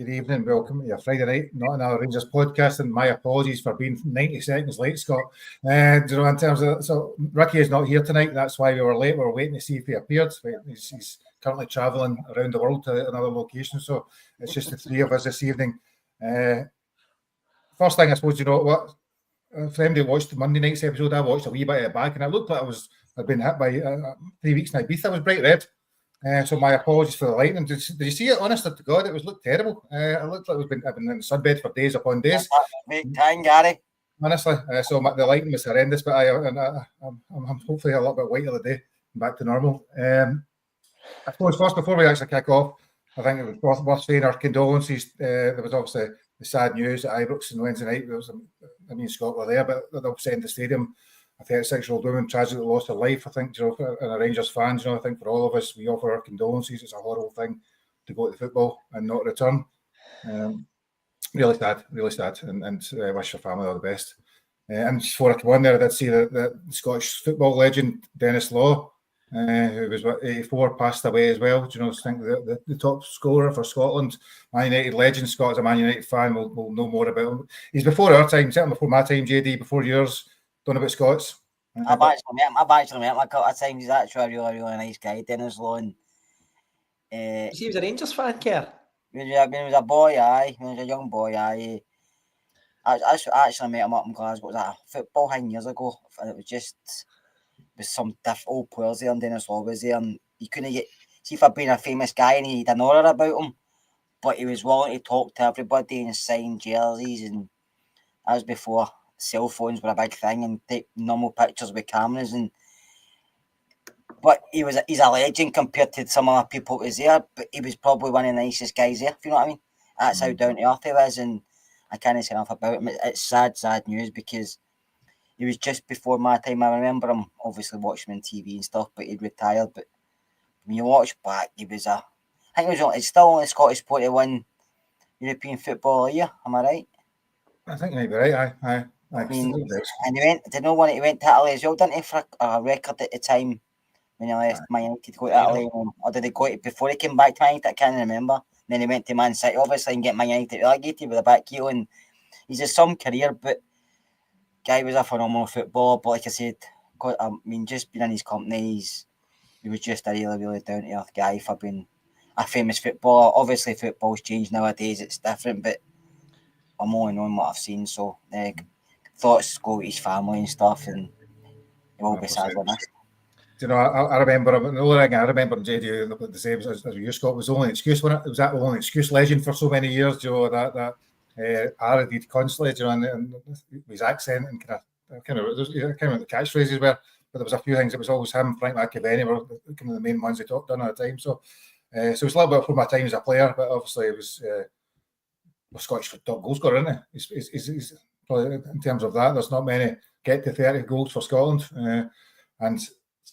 good evening. Welcome to your Friday night, not another Rangers podcast. And my apologies for being 90 seconds late, Scott. In terms of, so Ricky is not here tonight. That's why we were late. We were waiting to see if he appeared. He's currently travelling around the world to another location. So it's just the three of us this evening. First thing, I suppose, what? For anybody who watched the Monday night's episode, I watched a wee bit of it back, and it looked like I'd been hit by 3 weeks in Ibiza. It was bright red. So my apologies for the lightning. Did you see it? Honest to God, it looked terrible. It looked like I've been in the sunbed for days upon days. Big time, Gary. Honestly, so the lightning was horrendous, but I'm hopefully a little bit whiter today, back to normal. I suppose first, before we actually kick off, I think it was worth saying our condolences. There was obviously the sad news at Ibrox on Wednesday night. Scott were there, but they'll send the stadium. A 36-year-old woman tragically lost her life. I think, and a Rangers fans, I think for all of us, we offer our condolences. It's a horrible thing to go to football and not return. Really sad, and wish your family all the best. And just before I come on there, I did see that the Scottish football legend Dennis Law, who was 84, passed away as well. I think the top scorer for Scotland, Man United legend. Scott, as a Man United fan, will know more about him. He's before our time, certainly before my time, JD, before yours. Don't know about Scott's. I've actually met him a couple of times. He's actually a really, really nice guy, Dennis Law. He was a Rangers fan, Kerr. When he was a boy, aye. When he was a young boy, aye. I actually met him up in Glasgow. It was a football thing years ago. And it was just with some old players there, and Dennis Law was there. And you couldn't get... See, for being a famous guy, and he had an aura about him, but he was willing to talk to everybody and sign jerseys. And that was before cell phones were a big thing, and take normal pictures with cameras. But he's a legend compared to some other people who was there. But he was probably one of the nicest guys there, if you know what I mean. That's how down to earth he was, and I can't say enough about him. It's sad news, because he was just before my time. I remember him obviously watching him on TV and stuff, but he'd retired. But when you watch back, he was it's still only Scottish player to win European Football of the Year. Am I right? I think you might be right. Aye. I mean, and he went to Italy as well, didn't he, for a record at the time when he left Man United to go to Italy, or did he go to, before he came back to Man United? I can't remember. And then he went to Man City, obviously, and get Man United relegated with a back heel. And he's had some career, but guy was a phenomenal footballer. But like I said, just being in his company, he was just a really, really down to earth guy for being a famous footballer. Obviously, football's changed nowadays; it's different, but I'm only knowing what I've seen, so. Thoughts go with his family and stuff, and it will be sad on us. I remember him. The only thing I remember in JD the same as you, Scott, was the only excuse. It was that only excuse legend for so many years. That parodied constantly. And his accent and kind of the catchphrases were. But there was a few things. It was always him, Frank McAvenny, were kind of the main ones they talked on at the time. So it's a little bit before my time as a player, but obviously it was a Scottish top goal scorer, isn't he? He's in terms of that, there's not many get to 30 goals for Scotland, and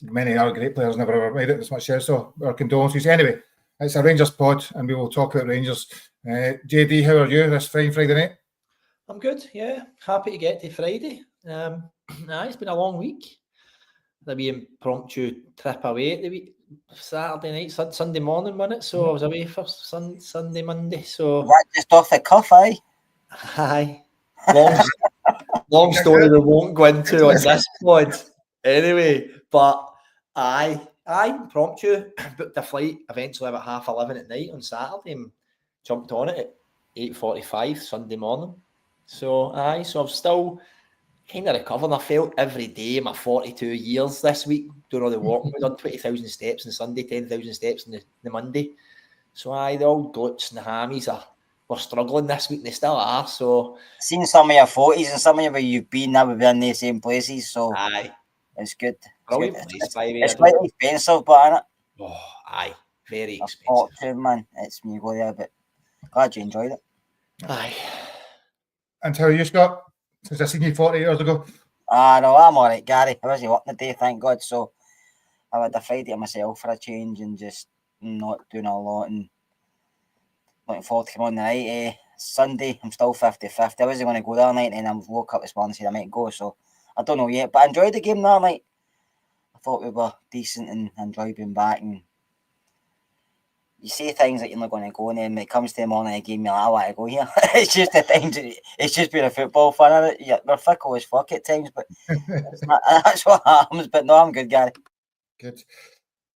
many other great players never ever made it as much as. So our condolences. Anyway, it's a Rangers pod, and we will talk about Rangers. JD, how are you this fine Friday night? I'm good, yeah. Happy to get to Friday. It's been a long week. There'll be an impromptu trip away at the week. Saturday night, Sunday morning, wasn't it? So I was away for Sunday, Monday. So what, just off the cuff, aye? Aye. Long story we won't go into on this pod. Anyway, but I impromptu booked a flight eventually about 11:30 at night on Saturday and jumped on it at 8:45 Sunday morning. So I'm still kind of recovering. I felt every day in my 42 years this week doing all the walking. We've done 20,000 steps on Sunday, 10,000 steps on the Monday. So the old glutes and the hammies were struggling this week, and they still are. So seen some of your photos and some of where you've been now, we've been in the same places. So it's good. It's quite expensive, but isn't it? Oh, aye, very expensive. Fortune, man. It's when you go there, but glad you enjoyed it. Aye. And how are you, Scott? Since I seen you 40 years ago. No, I'm all right, Gary. I wasn't working today, thank God. So I had a Friday to myself for a change and just not doing a lot, and looking forward to coming on the night. Sunday, I'm still 50-50. I wasn't going to go that night, and I woke up this morning and said I might go, so I don't know yet. But I enjoyed the game that night. I thought we were decent and enjoyed being back. And you say things that you're not going to go, and then when it comes to the morning of the game, you're like, I want to go here. It's just the times, it's just being a football fan. We're fickle as fuck at times, but that's what happens. But no, I'm good, Gary. Good.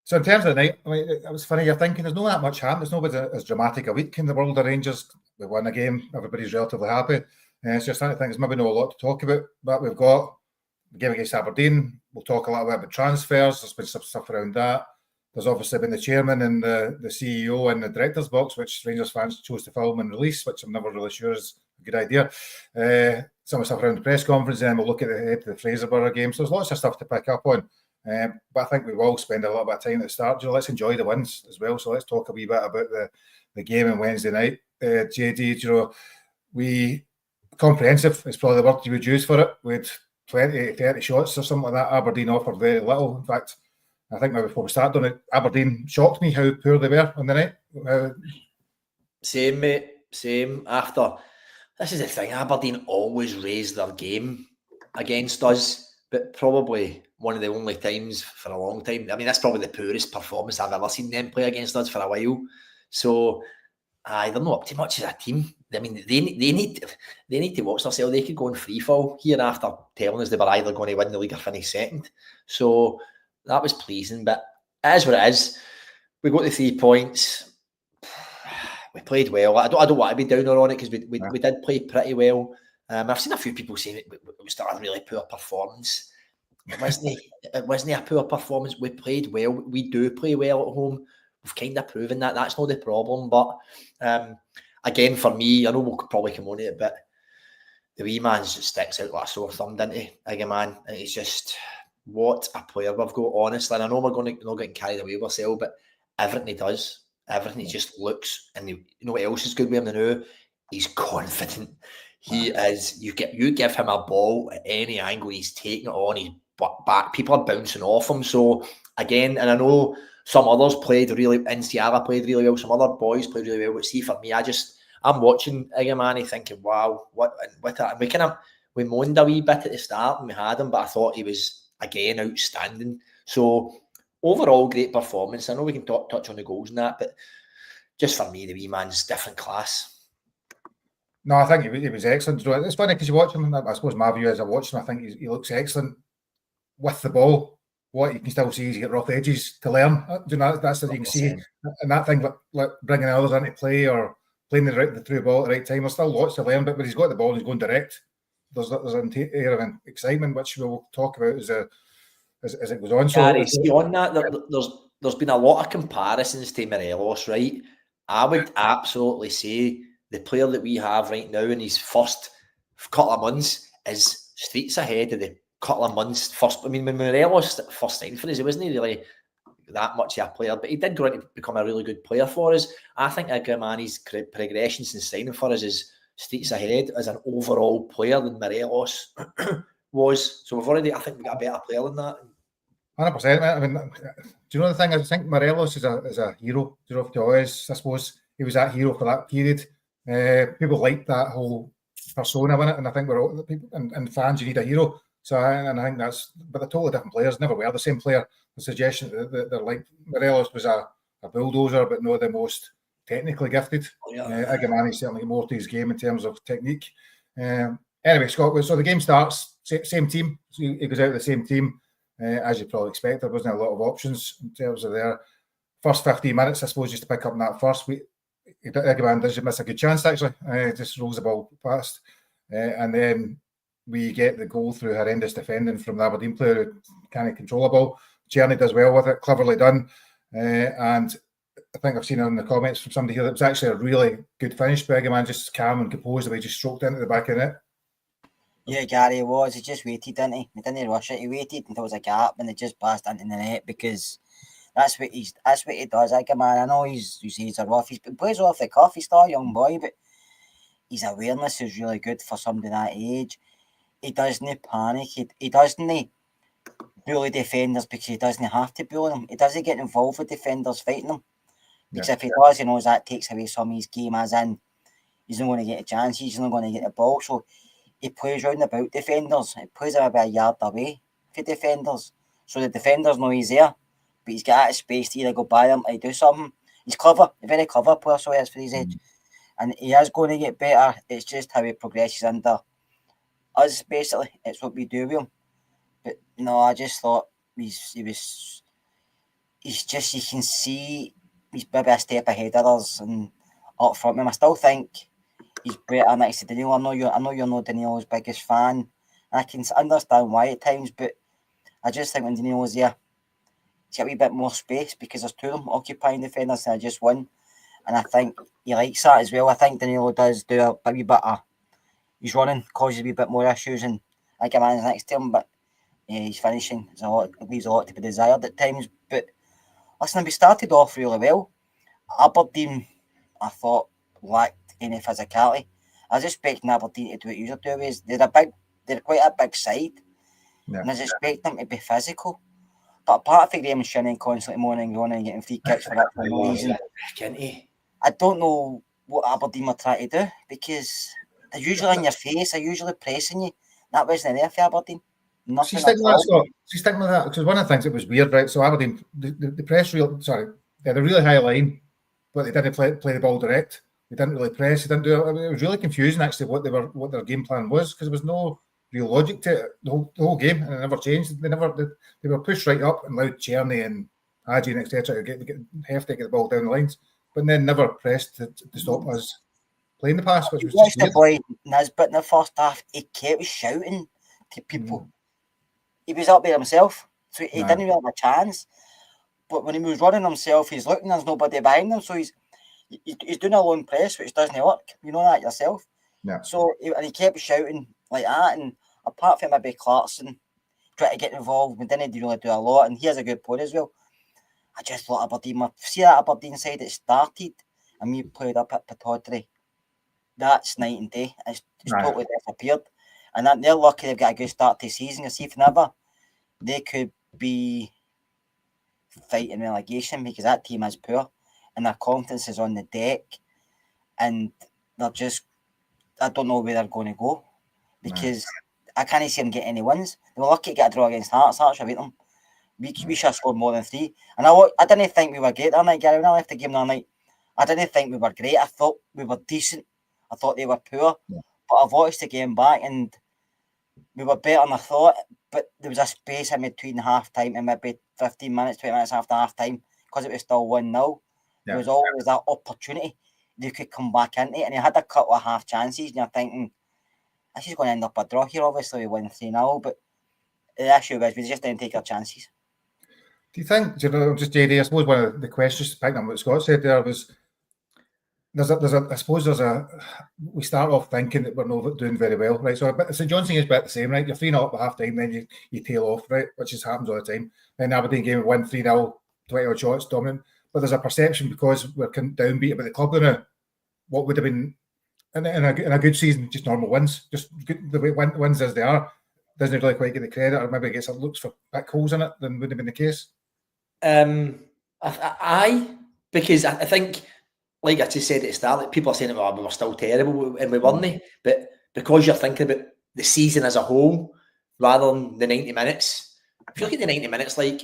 So in terms of the night, I mean, it was funny. You're thinking there's not that much happening. There's nobody as dramatic a week in the world of Rangers. We won a game. Everybody's relatively happy. It's just I think there's maybe not a lot to talk about. But we've got the game against Aberdeen. We'll talk a little bit about transfers. There's been some stuff around that. There's obviously been the chairman and the CEO in the director's box, which Rangers fans chose to film and release, which I'm never really sure is a good idea. Some stuff around the press conference, and we'll look at the head of the Fraserburgh game. So there's lots of stuff to pick up on. But I think we will spend a little bit of time at the start. Let's enjoy the wins as well. So let's talk a wee bit about the game on Wednesday night. JD, we comprehensive is probably the word you would use for it. We had 20, 30 shots or something like that. Aberdeen offered very little. In fact, I think maybe before we started on it, Aberdeen shocked me how poor they were on the night. Same, mate. Same. After, this is the thing, Aberdeen always raise their game against us, but probably one of the only times for a long time. I mean, that's probably the poorest performance I've ever seen them play against us for a while. So, they're not up to much as a team. I mean, they need to watch themselves. They could go in free fall here after telling us they were either going to win the league or finish second. So that was pleasing, but it is what it is. We got the 3 points. We played well. I don't want to be downer on it because we did play pretty well. I've seen a few people saying it was still a really poor performance. It wasn't a poor performance. We played well. We do play well at home. We've kind of proven that. That's not the problem. But again, for me, I know we'll probably come on to it, but the wee man just sticks out like a sore thumb, doesn't he? Again, man, it's just what a player we've got, honestly. And I know we're going to not get carried away with ourselves, but everything he does, everything he just looks, and you know what else is good with him now? He's confident. He is. You give him a ball at any angle, he's taking it on. He's back. People are bouncing off him. So again, and I know some others played really. Inciala played really well. Some other boys played really well. But see, for me, I'm watching Igamani thinking, wow, what that? We moaned a wee bit at the start when we had him, but I thought he was again outstanding. So overall, great performance. I know we can touch on the goals and that, but just for me, the wee man's different class. No, I think he was excellent. It's funny because you watch him. I suppose my view as I watch him, I think he looks excellent with the ball. What you can still see is he's got rough edges to learn. That's what you can see. And that thing like bringing others into play or playing the through ball at the right time. There's still lots to learn, but when he's got the ball and he's going direct, there's an air of excitement which we'll talk about as it goes on. Gary, see on that, there's been a lot of comparisons to Morelos, right? I would absolutely say the player that we have right now in his first couple of months is streets ahead of the couple of months first. I mean, when Morelos first signed for us, he wasn't really that much of a player, but he did go on to become a really good player for us. I think Agamani's progression since signing for us is streets ahead as an overall player than Morelos was. So I think we got a better player than that. 100%. I mean, do you know the thing? I think Morelos is a hero. Do you know, to always, I suppose he was that hero for that period. People like that whole persona in it, and I think we're all people and fans. You need a hero. So I think that's, but they're totally different players. Never were the same player. The suggestion that they're like Morelos was a bulldozer, but not the most technically gifted. Agamani certainly more to his game in terms of technique. Anyway, Scott. So the game starts. Same team. So he goes out of the same team. As you probably expect, there wasn't a lot of options in terms of their first 15 minutes, I suppose, just to pick up on that first. Egeman does miss a good chance, actually. Just rolls the ball past. And then we get the goal through horrendous defending from the Aberdeen player who can't control the ball. Tierney does well with it, cleverly done. And I think I've seen in the comments from somebody here that it was actually a really good finish by Egeman, just calm and composed, the way he just stroked into the back of it. Yeah, Gary, it was. He just waited, didn't he? He didn't rush it. He waited until there was a gap and it just passed into the net because that's what he does. Like a man, I know he's a rough. He plays off the cuff. He's still a young boy, but his awareness is really good for somebody that age. He doesn't panic. He doesn't bully defenders because he doesn't have to bully them. He doesn't get involved with defenders fighting them. Because if he does, he knows that takes away some of his game, as in he's not going to get a chance. He's not going to get the ball. So he plays round about defenders. He plays him about a yard away for defenders. So the defenders know he's there, but he's got out of space to either go by him or do something. He's clever, a very clever player, so he is for his age. And he is going to get better. It's just how he progresses under us, basically. It's what we do with him. But no, I just thought he's just, you can see he's maybe a step ahead of us and up front with him. I still think he's better next to Danilo. I know you're not Danilo's biggest fan. I can understand why at times, but I just think when Danilo's there, he's got a wee bit more space because there's two of them occupying defenders and just one. And I think he likes that as well. I think Danilo does do a wee bit of, his running causes a wee bit more issues, and I think a man's next to him, but his finishing leaves a lot to be desired at times. But listen, we started off really well. Aberdeen, I thought, lacked any physicality. I was expecting Aberdeen to do what usually do. They're quite a big side, and I was expecting them to be physical. But apart from Graham Shannon constantly moaning and groaning and getting free kicks for that for no reason, I don't know what Aberdeen were trying to do, because they're usually in your face, they're usually pressing you. That wasn't there for Aberdeen. Nothing at all. She's sticking with that, because one of the things that was weird, right? So Aberdeen, the press they had a really high line, but they didn't play the ball direct. They didn't really press. They didn't do it. It was really confusing actually what their game plan was, because there was no real logic to it the whole game, and it never changed. They were pushed right up and allowed Cherny and Hadji and etc. to get hefty, get the ball down the lines, but then never pressed to stop us playing the pass, which was just the boy Nisbet in the first half. He kept shouting to people. He was up there himself, so he didn't really have a chance. But when he was running himself, he's looking, there's nobody behind him, so he's doing a lone press, which doesn't work. You know that yourself. Yeah. So he kept shouting like that, and apart from maybe Clarkson trying to get involved, we didn't really do a lot. And he has a good player as well. I just thought Aberdeen, see that Aberdeen side that started, and we played up at Pittodrie. That's night and day. It's totally disappeared. And they're lucky they've got a good start to the season. You see, if never, they could be fighting relegation, because that team is poor and their confidence is on the deck, and they're just, I don't know where they're going to go, because I can't see them get any wins. They were lucky to get a draw against Hearts. Hearts should have beat them. We should have scored more than 3. And I didn't think we were great that night, Gary. When I left the game that night, I didn't think we were great. I thought we were decent. I thought they were poor. But I've watched the game back and we were better than I thought. But there was a space in between half time and maybe 15 minutes, 20 minutes after half time, because it was still 1-0. There was always that opportunity they could come back into it. And they had a couple of half chances, and you're thinking, this is going to end up a draw here. Obviously, we win 3-0, but the issue is we just didn't take our chances. Do you think, just JD, I suppose one of the questions, picking up what Scott said there, was we start off thinking that we're not doing very well, right? So St Johnstone is about the same, right? You're 3-0 up at half time, then you tail off, right? Which just happens all the time. Then Aberdeen game, win 3-0, 20 odd shots, dominant. But there's a perception, because we're downbeat about the club now, what would have been in a good season, just normal wins, just good, the way wins as they are, doesn't really quite get the credit, or maybe gets looks for big holes in it than would have been the case. Because I think, like I just said at the start, like people are saying, well, we were still terrible, and we weren't. But because you're thinking about the season as a whole rather than the 90 minutes, if you look at the 90 minutes, like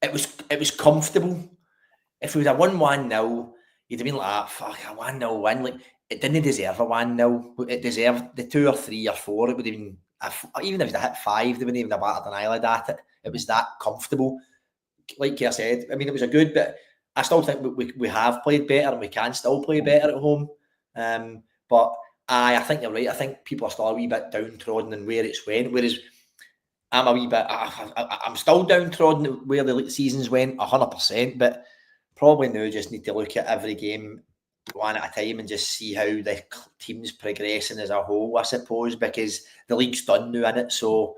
it was comfortable. If we would have won 1-0, you'd have been like, fuck, a 1-0 win. Like, it didn't deserve a 1-0. It deserved the 2 or 3 or 4. It would have been, even if they hit 5, they wouldn't even have battered an eyelid at it. It was that comfortable. Like I said, I mean, it was a good bit. I still think we have played better, and we can still play better at home. But I think you're right. I think people are still a wee bit downtrodden in where it's went. Whereas I'm a wee bit, I'm still downtrodden where the seasons went 100%. But probably now just need to look at every game one at a time and just see how the team's progressing as a whole, I suppose, because the league's done now, innit? So,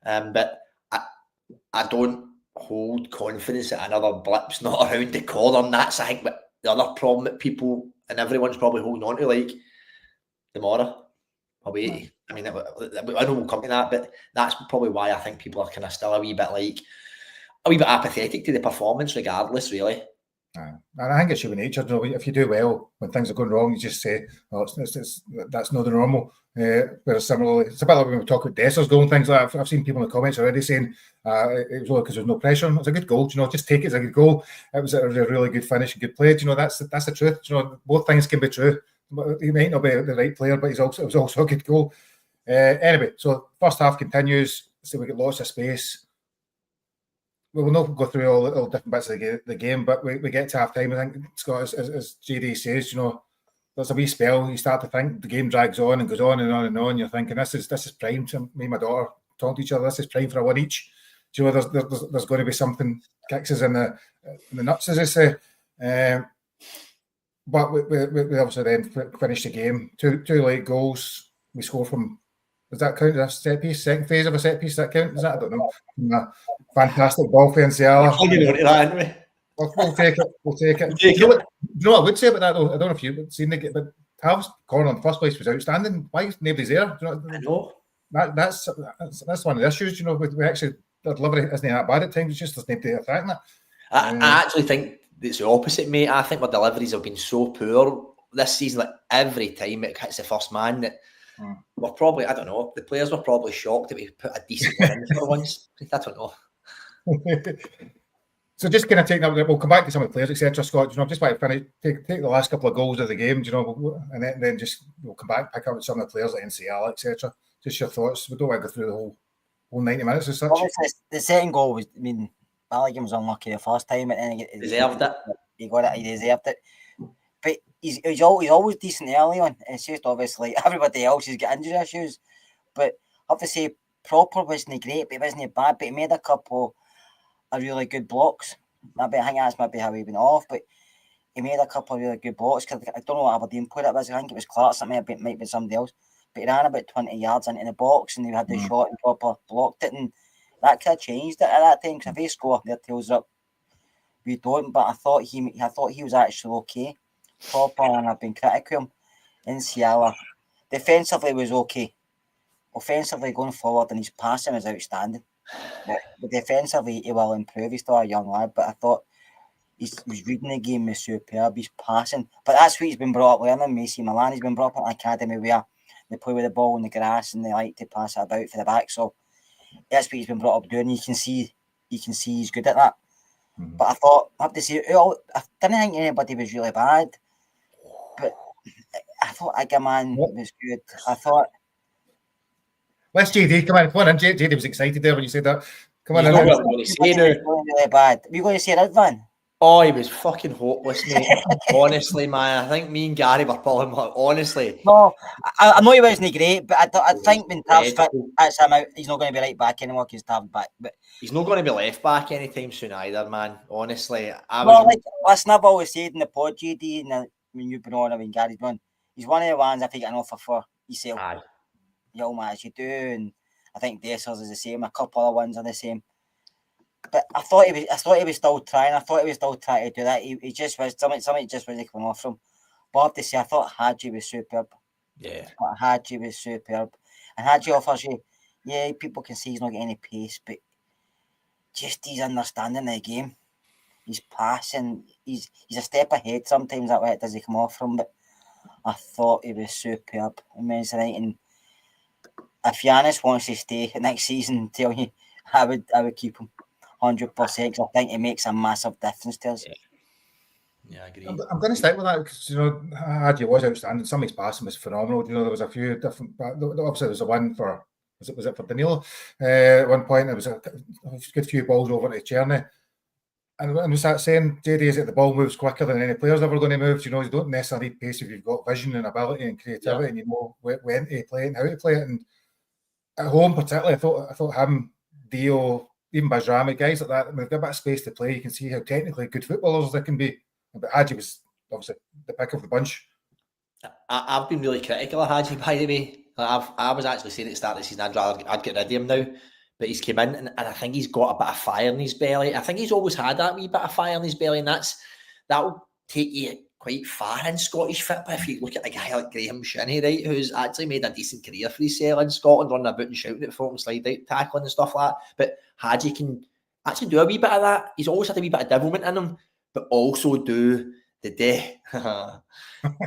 but I don't hold confidence that another blip's not around the corner, and that's, I think, the other problem that people and everyone's probably holding on to, like tomorrow away. I mean, I know we'll come to that, but that's probably why I think people are kind of still a wee bit apathetic to the performance, regardless, really. And I think it should be nature. You know, if you do well when things are going wrong, you just say, "Oh, that's not the normal." Whereas similarly, it's a bit like when we talk about Dessers goal and things like that. I've seen people in the comments already saying it was only because there's no pressure. It was a good goal. You know, just take it as a good goal. It was a really good finish, and good play. You know, that's the truth. You know, both things can be true. He might not be the right player, but it was also a good goal. Anyway, so first half continues. So we get lots of space. We'll not go through all different bits of the game, but we get to half time. I think, Scott, as JD says, you know, there's a wee spell. You start to think the game drags on and goes on and on and on. You're thinking this is prime. To me and my daughter talking to each other. This is prime for a one each. Do you know, there's going to be something kicks us in the nuts, as I say. But we obviously then finish the game. Two late goals. We score from. Does that count as a set piece? Second phase of a set piece? Does that count? Is that? I don't know. Fantastic ball for Enciala. We'll take it. We'll take it. Do you know what I would say about that though? I don't know if you've seen it, but Tav's corner in the first place was outstanding. Why is nobody's there? Do you know? I know. That's one of the issues. You know, we actually the delivery isn't that bad at times. It's just there's nobody attacking it. I actually think it's the opposite, mate. I think our deliveries have been so poor this season. Like every time it hits the first man, that we're probably, I don't know, the players were probably shocked that we put a decent one in for once. I don't know. So just kind of taking that, we'll come back to some of the players, etc. Scott, you know, just want to finish, take the last couple of goals of the game, you know, and then just we'll come back, pick up with some of the players like NCL, etc. Just your thoughts. We don't want to go through the whole 90 minutes as such. Obviously, the second goal was, I mean, Balogun was unlucky the first time, and then he deserved it. He got it. He deserved it. But he's always decent early on. It's just obviously everybody else has got injury issues. But I have to say, Proper wasn't great, but he wasn't bad. But he made a couple of really good blocks. Maybe I think that's maybe how he went off. But he made a couple of really good blocks. Cause I don't know what Aberdeen put it was. I think it was Clarkson. It might be somebody else. But he ran about 20 yards into the box, and he had the shot and Proper blocked it, and that could have changed it at that time. Because if they score, their tails up. We don't. But I thought he was actually okay. Proper, and I've been critical of him. In Ciala, defensively was okay. Offensively going forward, and his passing was outstanding. But defensively, he will improve. He's still a young lad, but I thought his reading the game was superb. His passing, but that's what he's been brought up learning. Macy Milan, he's been brought up in an academy where they play with the ball in the grass and they like to pass it about for the back. So that's what he's been brought up doing. You can see he's good at that. But I thought, I have to say, I didn't think anybody was really bad. But I thought Agaman was good. I thought. Let's JD, come on in. JD was excited there when you said that. Come on in. Really bad. Were you going to say that, Van? Oh, he was fucking hopeless, mate. Honestly, man. I think me and Gary were pulling him. Honestly. No, I know he wasn't great, but I think when Tav's fit, that's him out. He's not going to be right back anymore because Tav's back. But he's not going to be left back anytime soon either, man. Honestly. Listen, I've always said in the pod, JD, and when you've been on and when Gary's been on, he's one of the ones I think an offer for yourself. Young man, as you do, and I think Dessers is the same. A couple of ones are the same. But I thought he was still trying. I thought he was still trying to do that. He just was something just wasn't coming off from. But I have to say, I thought Hadji was superb. Yeah. Hadji was superb. And Hadji offers you, people can see he's not getting any pace, but just his understanding of the game, his passing, he's a step ahead sometimes that way it doesn't come off from. But I thought he was superb on Wednesday night. And if Giannis wants to stay next season, tell you, I would keep him 100%. Because I think it makes a massive difference to us. Yeah, I agree. I'm going to stick with that because, you know, Hadji was outstanding. Some of his passing was phenomenal. You know, there was a few different. Obviously, there was a one for was it for Danilo? At one point, there was a good few balls over to Czerny. And we start saying, JD, is that the ball moves quicker than any player's ever going to move. You know, you don't necessarily need pace if you've got vision and ability and creativity and you know when to play it and how to play it. And at home, particularly, I thought him, Dio, even Bajrami, guys like that, when they've got a bit of space to play, you can see how technically good footballers they can be. But Hadji was obviously the pick of the bunch. I've been really critical of Hadji, by the way. I was actually saying at the start of the season I'd get rid of him now. But he's come in and I think he's got a bit of fire in his belly. I think he's always had that wee bit of fire in his belly, and that will take you quite far in Scottish football. If you look at a guy like Graham Shinney, right, who's actually made a decent career for himself in Scotland, running about and shouting at folk and slide out tackling and stuff like that. But Hadji can actually do a wee bit of that. He's always had a wee bit of devilment in him. but also do the day.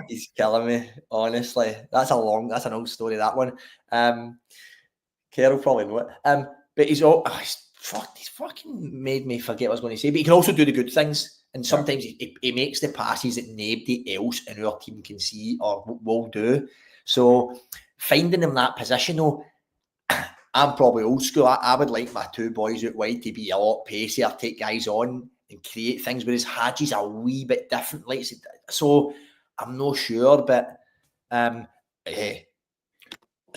He's killing me, honestly. That's an old story, that one. Carol probably know it. But he's fucking made me forget what I was going to say. But he can also do the good things. And sometimes he makes the passes that nobody else in our team can see or will do. So finding him that position, though, I'm probably old school. I would like my two boys out wide to be a lot pacier, take guys on and create things, whereas Hadji's a wee bit different. Like, so I'm not sure, but it's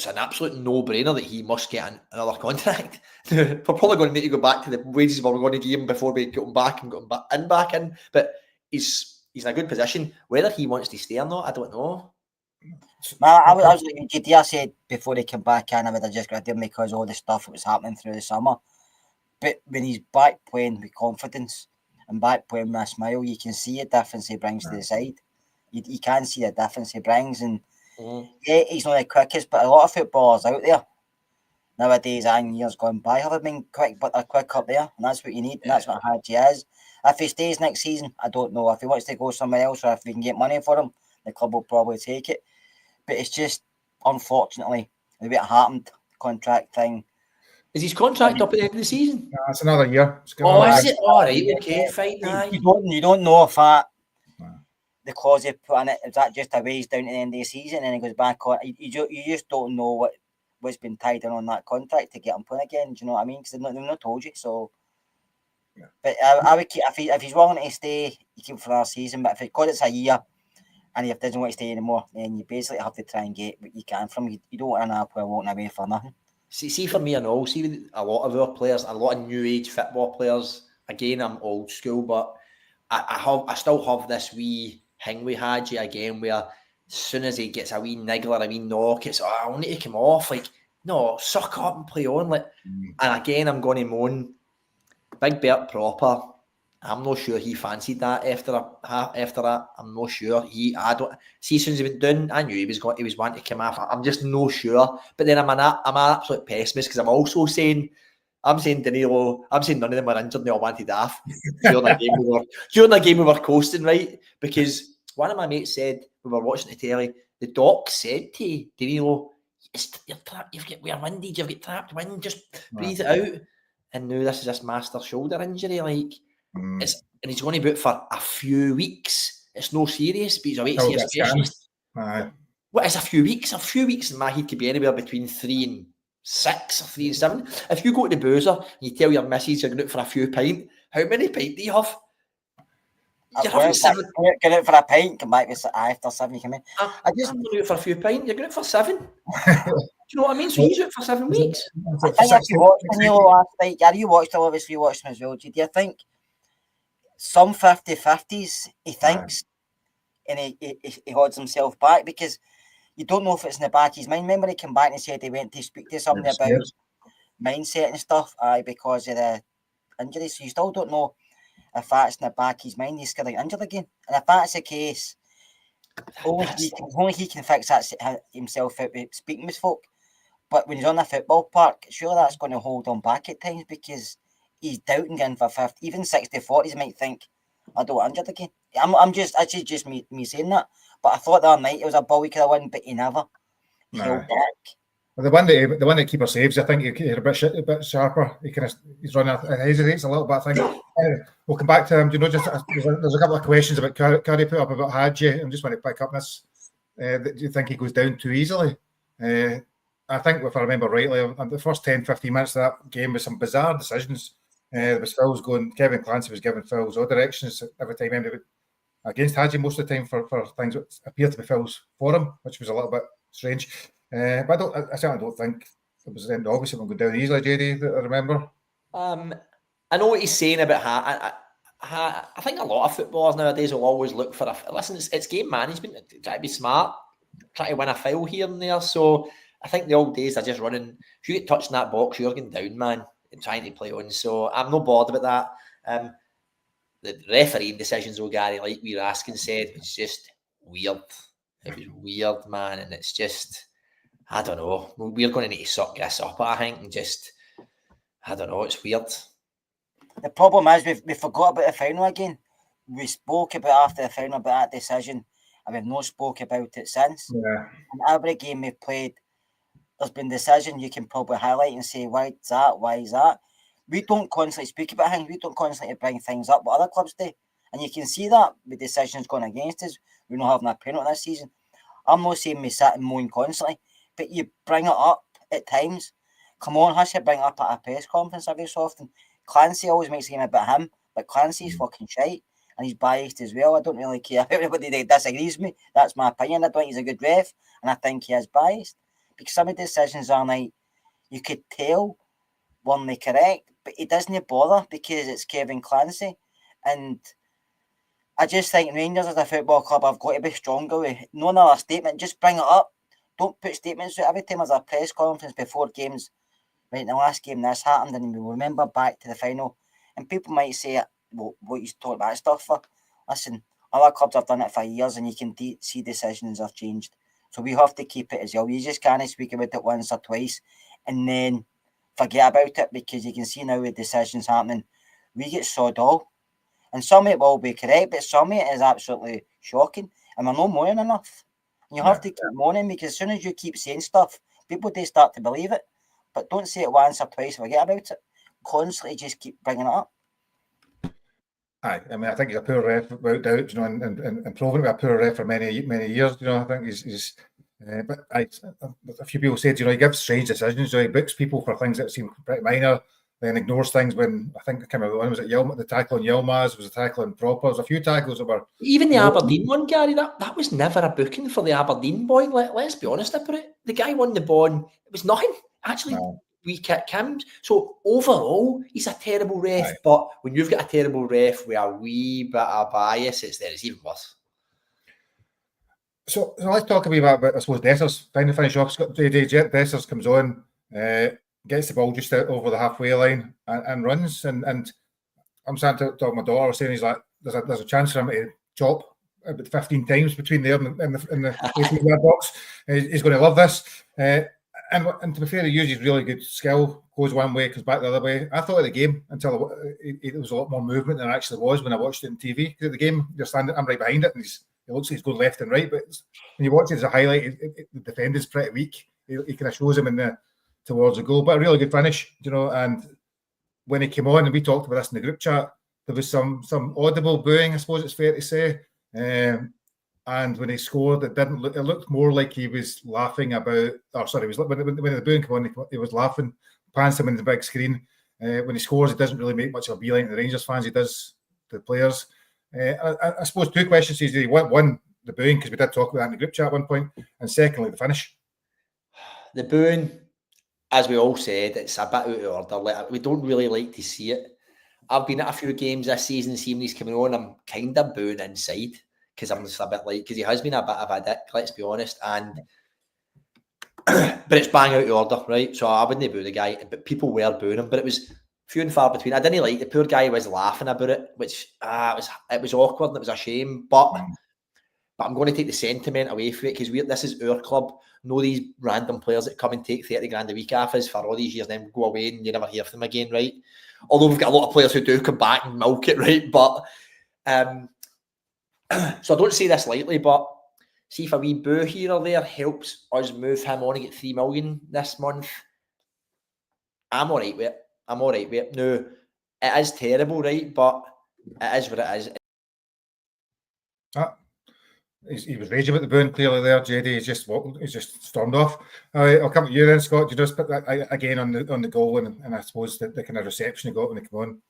an absolute no-brainer that he must get another contract. We're probably going to need to go back to the wages we were going to give him before we got him back and got him back in. But he's in a good position. Whether he wants to stay or not, I don't know. I was like GD, I said before he came back in, I would have just got him because of all the stuff that was happening through the summer. But when he's back playing with confidence and back playing with a smile, you can see the difference he brings to the side. You can see the difference he brings. And yeah, he's not the quickest, but a lot of footballers out there nowadays and years gone by have been quick, but they're quick up there. And that's what you need. And that's what Hadji is. If he stays next season, I don't know. If he wants to go somewhere else or if we can get money for him, the club will probably take it. But it's just, unfortunately, the way it happened, contract thing. Is his contract up at the end of the season? No, it's another year. Is it? All right, okay, fine. You don't know if that, the clause he put in it, is that just a ways down to the end of the season and he goes back on? You just don't know what's been tied in on that contract to get him playing again. Do you know what I mean? Because they've not told you. So, but I would keep, if he's willing to stay, you keep for another season. But because it's a year, and if he doesn't want to stay anymore, then you basically have to try and get what you can from him. You don't want an player walking away for nothing. See for me and all, see a lot of our players, a lot of new age football players, again, I'm old school, but I still have this wee thing with Hadji again, where as soon as he gets a wee niggle or a wee knock, it's, I want to take him off. Like, no, suck up and play on. Like, and again, I'm going to moan, Big Bert proper. I'm not sure he fancied that after that. I'm not sure. I don't see as soon as he went down, I knew he was wanting to come off. I'm just no sure. But then I'm an absolute pessimist because I'm also saying Danilo, I'm saying none of them were injured and they all wanted off during the game we were coasting, right? Because one of my mates said we were watching the telly, the doc said to Danilo, you're trapped, we're winded, you've got trapped wind, just breathe it out. And now this is this master shoulder injury, like. And he's going to be out for a few weeks. It's no serious, but he's away to see a specialist. What is a few weeks? A few weeks in my head could be anywhere between 3 and 6 or 3 and 7. If you go to the boozer and you tell your missus you're going out for a few pints, how many pints do you have? You're having 7. Going out for a pint, come back with after 7, you come in. I'm going out for a few pints, you're going out for 7. Do you know what I mean? So he's out for 7 weeks. I think if you watched Danilo last night, you watched him, obviously you watched him as well. Do you think some 50-50s he thinks and he holds himself back because you don't know if it's in the back of his mind. Remember he came back and said he went to speak to somebody about mindset and stuff because of the injury. So you still don't know if that's in the back of his mind he's getting injured again. And if that's the case, only he can fix that himself out with speaking with folk. But when he's on the football park, sure that's going to hold on back at times because he's doubting getting for 50, even 60-40s. He might think, I don't want injured again. It's just me saying that. But I thought the other night it was a ball he could have won, but he never held back. Well, the one that keeper saves, I think he's a bit sharper. He's running, hesitates a little bit. I think we'll come back to him. Do you know, just there's a couple of questions about Curry put up about Hadji. I just want to pick up this. Do you think he goes down too easily? I think if I remember rightly, the first 10-15 minutes of that game was some bizarre decisions. There was fouls going. Kevin Clancy was giving fouls all directions every time against Hadji most of the time for things that appeared to be fouls for him, which was a little bit strange. But I certainly don't think it was the end of August. It would go down easily, JD, that I remember. I know what he's saying about I think a lot of footballers nowadays will always look for listen, it's game management. Try to be smart, try to win a foul here and there. So I think the old days are just running. If you get touched in that box, you're going down, man, and trying to play on. So I'm not bothered about that. The refereeing decisions, Gary, like we were asking, said it's just weird. It was weird, man, and it's just, I don't know. We're going to need to suck this up, I think, and just, I don't know. It's weird. The problem is we forgot about the final again. we spoke about after the final about that decision, and we've not spoke about it since. Yeah. And every game we've played, there's been decisions you can probably highlight and say, why is that? Why is that? We don't constantly speak about things. We don't constantly bring things up what other clubs do. And you can see that with decisions going against us. We're not having a penalty this season. I'm not saying we sit and moan constantly, but you bring it up at times. Come on, Hush, you bring it up at a press conference every so often. Clancy always makes a game about him, but Clancy's fucking shite. And he's biased as well. I don't really care if everybody that disagrees with me. That's my opinion. I don't think he's a good ref, and I think he is biased. Because some of the decisions are like, you could tell weren't they correct, but he doesn't bother because it's Kevin Clancy. And I just think Rangers as a football club have got to be stronger with no another statement. Just bring it up. Don't put statements out every time there's a press conference before games. Right, in the last game this happened, and we remember back to the final. And people might say, well, what you talk about stuff for? Listen, other clubs have done it for years, and you can see decisions have changed. So we have to keep it as well. You just can't speak about it once or twice and then forget about it, because you can see now with decisions happening, we get sod all. And some of it will be correct, but some of it is absolutely shocking. And we're not moaning enough. And you have to keep moaning, because as soon as you keep saying stuff, people do start to believe it. But don't say it once or twice, forget about it. Constantly just keep bringing it up. Aye, I mean, I think he's a poor ref without doubt, you know, and proven to be a poor ref for many years. You know, I think he's but a few people said, you know, he gives strange decisions. You know, he books people for things that seem pretty minor, then ignores things when I think I can't remember one was it the tackle on Yilmaz, was a tackle on Proper. There's a few tackles that were even the Aberdeen one, Gary. That was never a booking for the Aberdeen boy. Let's be honest about it. The guy won the ball. It was nothing actually. No. We kicked him. So overall, he's a terrible ref. Right. But when you've got a terrible ref with a wee bit of bias, it's even worse. So let's talk a wee bit about, I suppose, Dessers. Final finish off. Dessers comes on, gets the ball just out over the halfway line and runs. And I'm starting to talk to my daughter, saying he's like, there's a chance for him to chop about 15 times between there and the 18-yard box. He's going to love this. And to be fair, he uses really good skill, goes one way, comes back the other way. I thought of the game until it was a lot more movement than it actually was when I watched it on TV. Because at the game, you're standing, I'm right behind it, and it looks like he's going left and right. But when you watch it as a highlight, the defender's pretty weak. He kind of shows him towards the goal. But a really good finish, you know. And when he came on, and we talked about this in the group chat, there was some audible booing, I suppose it's fair to say. And when he scored, it looked more like he was laughing about. Oh, sorry, when the booing came on, he was laughing, pans him in the big screen. When he scores, it doesn't really make much of a beeline to the Rangers fans. He does to the players. I suppose two questions. He one, the booing, because we did talk about that in the group chat at one point, and secondly, the finish. The booing, as we all said, it's a bit out of order. Like, we don't really like to see it. I've been at a few games this season, seeing he's coming on. I'm kind of booing inside. Because I'm just a bit like, because he has been a bit of a dick, let's be honest, and but it's bang out of order, right? So I wouldn't boo the guy, but people were booing him, but it was few and far between. I didn't like the poor guy was laughing about it, which it was awkward and it was a shame. But I'm going to take the sentiment away from it, because this is our club. No, these random players that come and take 30 grand a week off us for all these years, then go away and you never hear from them again, right? Although we've got a lot of players who do come back and milk it, right? But so I don't say this lightly, but see if a wee boo here or there helps us move him on and get 3 million this month. I'm all right with it. No, it is terrible, right? But it is what it is. He was raging about the booing clearly there, JD. He's just stormed off. I'll come to you then, Scott. You just put that again on the goal and I suppose the kind of reception he got when he came on.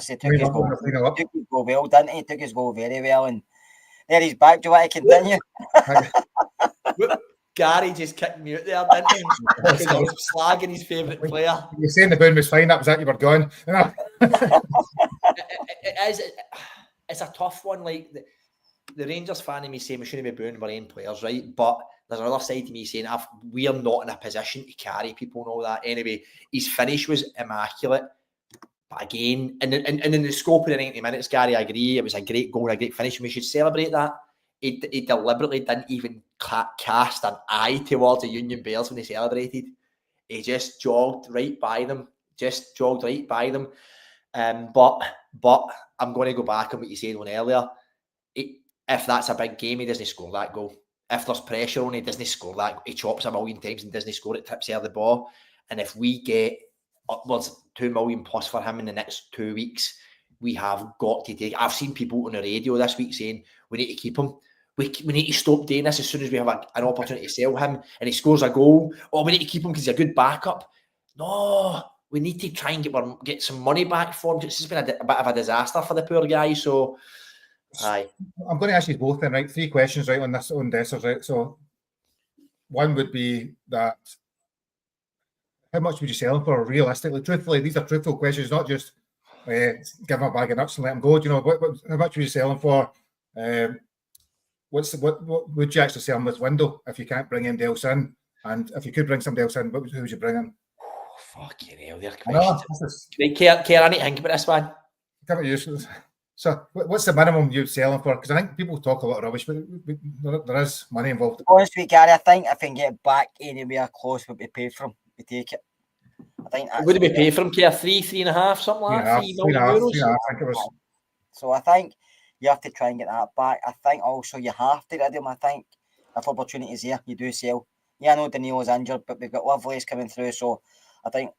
He took his goal well, didn't he? He took his goal very well, and there he's back. Do you want to continue? Gary just kicked me out there, didn't he? Because I was slagging his favourite player. You're saying the boon was fine, that was that you were gone. It's a tough one. Like the Rangers fan of me saying we shouldn't be booing our own players, right? But there's another side to me saying we are not in a position to carry people and all that. Anyway, his finish was immaculate. But again, and in the scope of the 90 minutes, Gary, I agree. It was a great goal, a great finish, and we should celebrate that. He deliberately didn't even cast an eye towards the Union Bears when he celebrated. He just jogged right by them. But I'm going to go back on what you said on earlier. If that's a big game, he doesn't score that goal. If there's pressure on, he doesn't score that. He chops a million times and doesn't score it, tips out the ball. And if we get upwards 2 million plus for him in the next 2 weeks, we have got to take. I've seen people on the radio this week saying we need to keep him. We need to stop doing this as soon as we have an opportunity to sell him and he scores a goal. Oh, we need to keep him because he's a good backup. No, we need to try and get some money back for him. It's just been a bit of a disaster for the poor guy. So, aye. I'm going to ask you both then, right? 3 questions, right, on this, on Dessers, right? So, one would be that how much would you sell him for realistically? Truthfully, these are truthful questions, not just give him a bag of nuts and let him go. Do you know, how much would you sell him for? What would you actually sell him this window if you can't bring anybody else in? And if you could bring somebody else in, who would you bring in? Oh, fucking hell, they're questions. Care, I need to think about this one. So, what's the minimum you'd sell him for? Because I think people talk a lot of rubbish, but there is money involved. Honestly, Gary, I think if we can get back anywhere close what we paid for him, we take it. I think that's would we pay for him, Care? 3.5, something like that? 3 million euros? I think it was. So I think you have to try and get that back. I think also you have to rid him. I think if opportunity is there, you do sell. Yeah, I know Danilo's injured, but we've got Lovelace coming through, so I think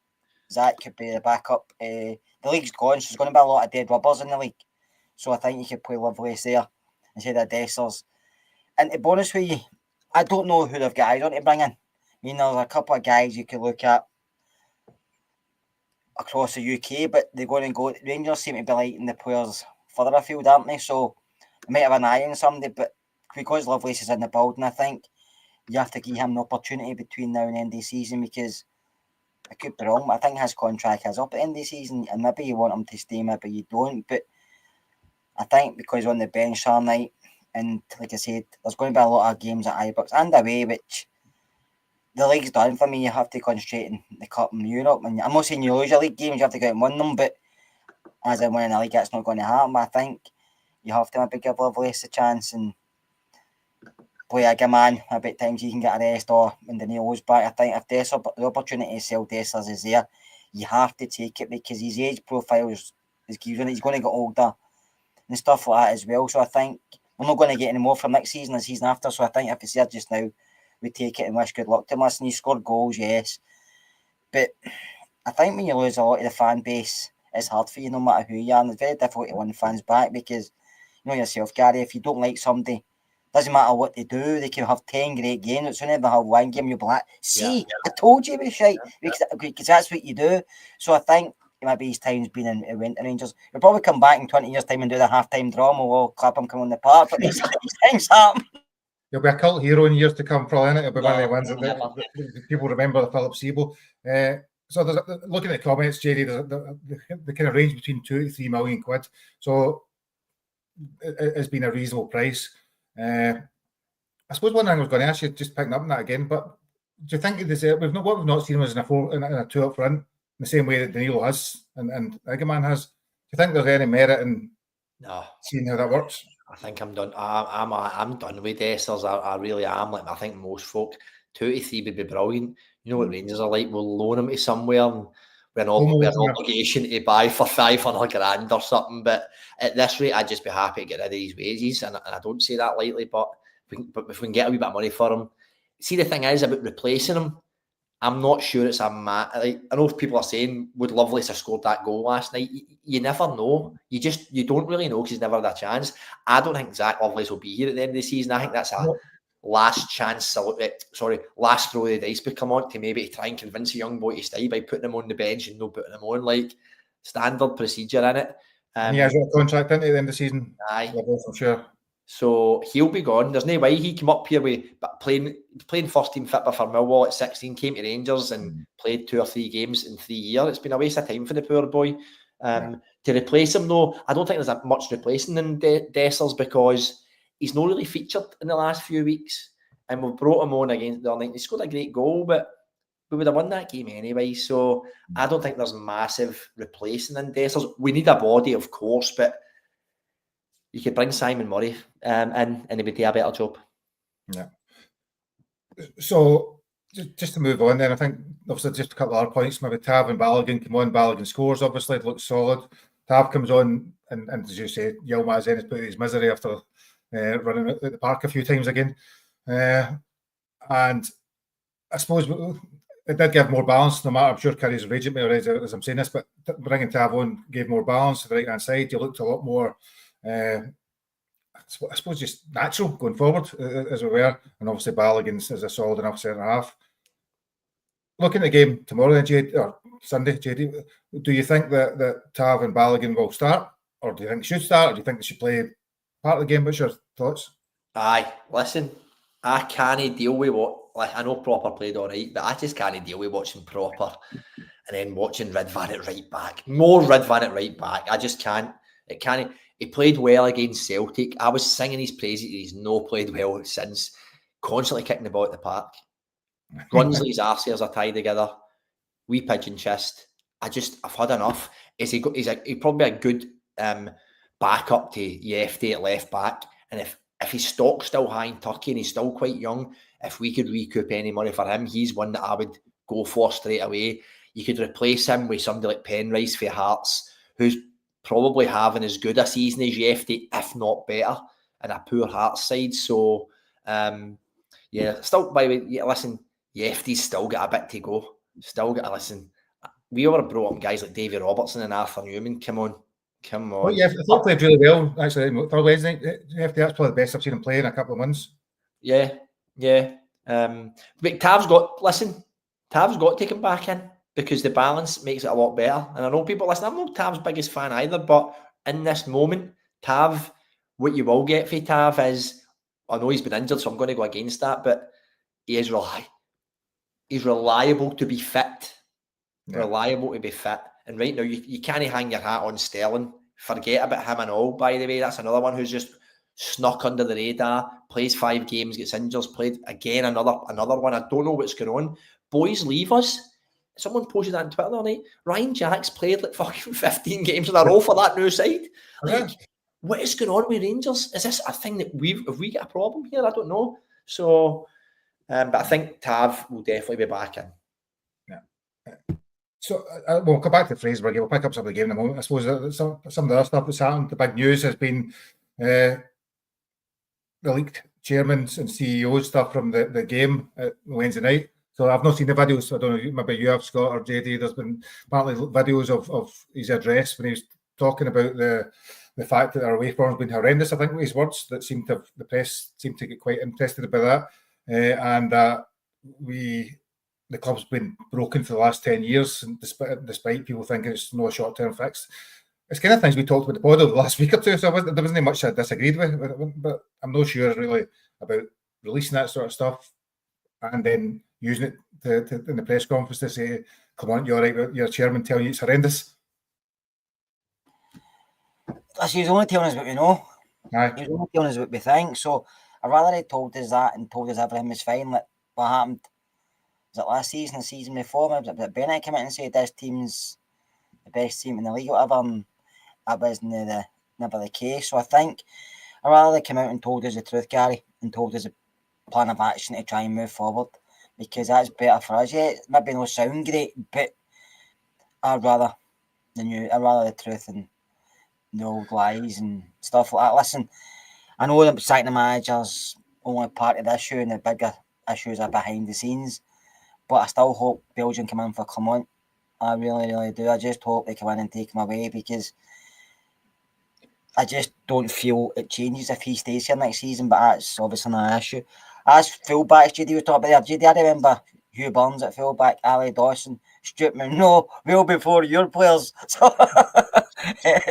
Zach could be the backup. The league's gone, so there's going to be a lot of dead rubbers in the league. So I think you could play Lovelace there instead of Dessers. And to be honest with you, I don't know who they've got eyes on to bring in. I mean, there's a couple of guys you could look at across the UK, but they're going to go. Rangers seem to be liking the players further afield, aren't they? So they might have an eye on somebody, but because Lovelace is in the building, I think you have to give him an opportunity between now and the end of the season, because I could be wrong, but I think his contract is up at the end of the season, and maybe you want him to stay, maybe you don't. But I think because he's on the bench all night, and like I said, there's going to be a lot of games at Ibrox and away, which the league's done for me. You have to concentrate in the Cup in Europe. And I'm not saying you lose your league games, you have to go out and win them, but as in winning the league, that's not going to happen. I think you have to maybe give Lovelace a chance and play a good man. Maybe at times he can get a rest, or when Danilo's back. I think if the opportunity to sell Dessers is there, you have to take it, because his age profile is he's going to get older and stuff like that as well. So I think we're not going to get any more from next season, the season after. So I think if it's there just now, we take it and wish good luck to him. Listen, he scored goals, yes, but I think when you lose a lot of the fan base, it's hard for you no matter who you are, and it's very difficult to win fans back, because you know yourself, Gary, if you don't like somebody, doesn't matter what they do, they can have 10 great games. As soon as they have one game, you'll be like, see, I told you it was right, because that's what you do. So I think maybe his time's been in Winter Rangers. He'll probably come back in 20 years' time and do the half-time drama. We'll clap him coming on the park, but these things happen. He'll be a cult hero in years to come, probably, innit? He'll be one of the ones that people remember, the Philip Sebo. So looking at the comments, Jerry, the kind of range between 2 to 3 million quid. So it's been a reasonable price. I suppose one thing I was going to ask you, just picking up on that again, but do you think it deserves? We've not seen him as in a 2 up front in the same way that Danilo has and Eggman has. Do you think there's any merit in seeing how that works? I think I'm done. I'm done with Dessers. I really am. Like I think most folk, 2 to 3 would be brilliant. You know what Rangers are like. We'll loan him to somewhere and we're an obligation to buy for 500 grand or something. But at this rate, I'd just be happy to get rid of these wages, and I don't say that lightly. But if we can get a wee bit of money for him, see, the thing is about replacing him, I'm not sure it's like, I know people are saying, would Lovelace have scored that goal last night? You never know. You don't really know, because he's never had a chance. I don't think Zach Lovelace will be here at the end of the season. I think that's a last chance, last throw of the dice become on to maybe try and convince a young boy to stay by putting him on the bench and not putting him on, like standard procedure in it. He has got a contract into the end of the season. Aye, I'm sure. So he'll be gone. There's no way he came up here with playing first team football for Millwall at 16, came to Rangers and played 2 or 3 games in 3 years. It's been a waste of time for the poor boy. To replace him, though, I don't think there's that much replacing in Dessers, because he's not really featured in the last few weeks. And we've brought him on against the other night. He scored a great goal, but we would have won that game anyway. So I don't think there's massive replacing in Dessers. We need a body, of course, but you could bring Simon Murray in and he would do a better job. Yeah. So just to move on then, I think obviously just a couple of other points. Maybe Tav and Balogun come on. Balogun scores, obviously, it looks solid. Tav comes on, and as you say, Yilmaz then has put his misery after running out the park a few times again. And I suppose it did give more balance, no matter, I'm sure Curry's raging at me already as I'm saying this, but bringing Tav on gave more balance to the right-hand side. You looked a lot more, I suppose, just natural going forward as we were. And obviously Balogun is a solid enough centre half. Looking at the game tomorrow, then, or Sunday, JD, do you think that Tav and Balogun will start, or do you think they should start, or do you think they should play part of the game? What's your thoughts? Aye, listen, I can't deal with I know Proper played all right, but I just can't deal with watching Proper and then watching Ridvan at right back. More Ridvan at right back. I just can't. It can't. He played well against Celtic. I was singing his praises. He's no played well since. Constantly kicking the ball at the park. Runsley's arseers are tied together. Wee pigeon chest. I've had enough. He's probably a good backup to Yefty at left back. And if his stock's still high in Turkey and he's still quite young, if we could recoup any money for him, he's one that I would go for straight away. You could replace him with somebody like Penrice for Hearts, who's probably having as good a season as Yefty, if not better, in a poor Hearts side. So, still, by the way, listen, Yefty's still got a bit to go. Still got to listen. We were brought up guys like Davy Robertson and Arthur Newman. Come on. Well, yeah, I thought played really well, actually, third Wednesday. Yefty, that's probably the best I've seen him play in a couple of months. Yeah. But Tav's got to take him back in, because the balance makes it a lot better. And I know people listen, I'm not Tav's biggest fan either, but in this moment, Tav, what you will get for Tav is, I know he's been injured, so I'm going to go against that, but he's reliable to be fit. Yeah. Reliable to be fit. And right now, you can't hang your hat on Sterling. Forget about him and all, by the way. That's another one who's just snuck under the radar, plays 5 games, gets injured, played again, another one. I don't know what's going on. Boys, leave us. Someone posted that on Twitter the other night. Ryan Jacks played like fucking 15 games in a row for that new side. Like, what is going on with Rangers? Is this a thing that have we got a problem here? I don't know. So, but I think Tav will definitely be back in. Yeah. So we'll come back to Fraserburgh. We'll pick up some of the game in a moment. I suppose some of the other stuff that's happened, the big news has been the leaked chairman's and CEO's stuff from the game at Wednesday night. So I've not seen the videos. So I don't know, maybe you have, Scott or JD. There's been partly videos of his address when he was talking about the fact that our away form's been horrendous. I think were his words. That seemed to the press seemed to get quite interested about that, and that the club's been broken for the last 10 years, and despite people thinking it's no short-term fix. It's kind of things we talked about the pod over the last week or two, so there wasn't much I disagreed with, but I'm not sure really about releasing that sort of stuff and then using it in the press conference to say, come on, you're right, your chairman telling you it's horrendous. He's only telling us what we know. Aye. He's only telling us what we think, so I'd rather he told us that and told us everything was fine. Like what happened, was it last season, the season before, maybe Bennett came out and said this team's the best team in the league or whatever, and that wasn't never the case. So I think I'd rather they came out and told us the truth, Gary, and told us a plan of action to try and move forward, because that's better for us. Yeah, it maybe not sound great, but I'd rather the truth and the old lies and stuff like that. Listen, I know that sacking the manager's only part of the issue, and the bigger issues are behind the scenes, but I still hope Belgium come in for Clement. I really, really do. I just hope they come in and take him away, because I just don't feel it changes if he stays here next season, but that's obviously not an issue. As fullbacks, JD was talking about there. JD, I remember Hugh Burns at fullback, Ali Dawson, Stuart Munro, well before your players.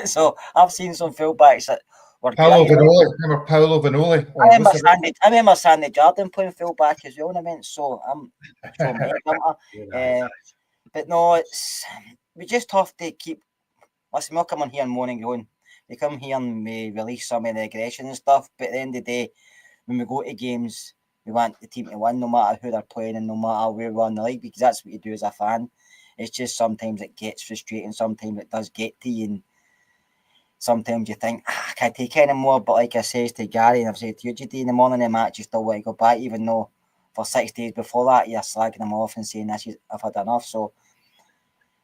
So I've seen some fullbacks that were Paolo Vanoli. Remember Paolo Vanoli? I remember Sandy Jardine playing fullback as well. I mean, so I'm but no, we just have to keep. Listen, we'll come on here and moaning going. We come here and we release some of the aggression and stuff. But at the end of the day, when we go to games, we want the team to win, no matter who they're playing and no matter where we are in the league, because that's what you do as a fan. It's just sometimes it gets frustrating. Sometimes it does get to you, and sometimes you think, I can't take any more. But like I says to Gary, and I've said to you, GD, in the morning of the match, you still want to go back, even though for 6 days before that, you're slagging them off and saying, I've had enough. So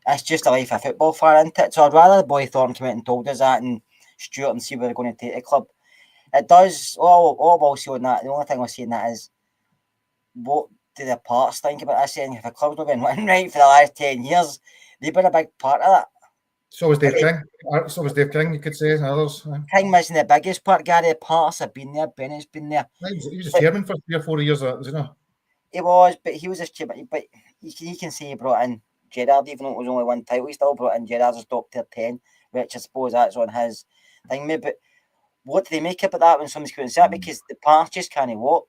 it's just a life of football for isn't it? So I'd rather the boy Thornton come out and told us that and Stuart and see where they're going to take the club. It does, all I will say on that, the only thing I'll say on that is, what do the parts think about this? Saying if a club's not been winning right for the last 10 years, they've been a big part of that. So was Dave King. You could say, and others. King wasn't the biggest part, Gary. The parts have been there, Bennett's been there. He was a chairman for 3 or 4 years, wasn't he? He was, but he was a chairman. But you can say he brought in Gerrard, even though it was only one title, he still brought in Gerrard as Doctor 10, which I suppose that's on his thing. But what do they make about that when somebody's going to say that? Because the parts just can't walk.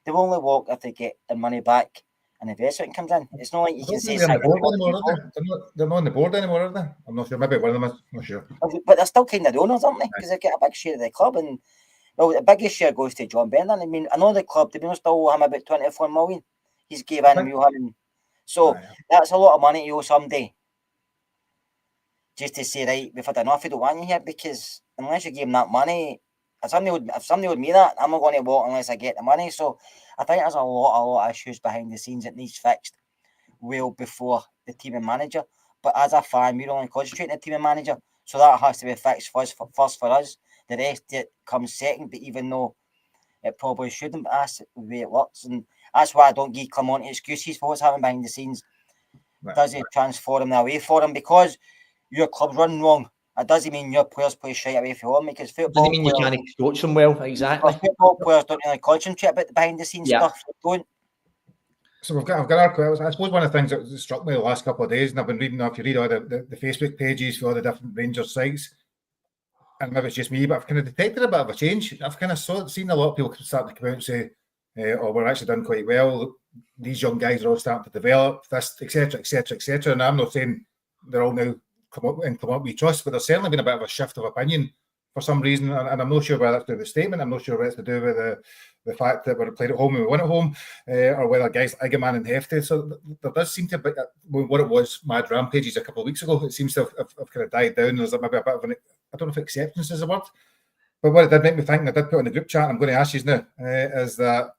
They will only walk if they get their money back and investment comes in. It's not like you can say... They're not on the board anymore, are they? I'm not sure. Maybe one of them is. I'm not sure. But they're still kind of the owners, aren't they? Because they get a big share of the club. And, well, the biggest share goes to John Bennett. I mean, I know the club, they still owe him about 24 million. He's gave in and we owe him. So that's a lot of money you owe someday. Just to say, right, we've had enough, we don't want you here, because unless you give him that money, if somebody owed me that, I'm not going to walk unless I get the money. So I think there's a lot of issues behind the scenes that needs fixed well before the team and manager. But as a fan, we're only concentrating on the team and manager, so that has to be fixed first for us. The rest it comes second, but even though it probably shouldn't, but that's the way it works. And that's why I don't give Clement excuses for what's happening behind the scenes. Does it transform the away for him? Because your club's running wrong. It doesn't mean your players play shite away from home, because football... Doesn't mean you can't coach them well, exactly. Football players don't really concentrate about the behind-the-scenes stuff. Don't. So I've got our questions. I suppose one of the things that struck me the last couple of days, and I've been reading, if you read all the Facebook pages for all the different Rangers sites, and maybe it's just me, but I've kind of detected a bit of a change. I've kind of seen a lot of people starting to come out and say, oh, we're actually done quite well. These young guys are all starting to develop this, etc., etc., etc. And I'm not saying they're all now come up we trust, but there's certainly been a bit of a shift of opinion for some reason, and I'm not sure whether that's to do with the statement. I'm not sure whether it's to do with the fact that we're playing at home and we won at home, or whether guys like Egeman and Hefty. So there does seem to be what it was mad rampages a couple of weeks ago. It seems to have kind of died down. There's maybe a bit of an, I don't know if acceptance is a word, but what it did make me think, and I did put in the group chat, I'm going to ask you now, is that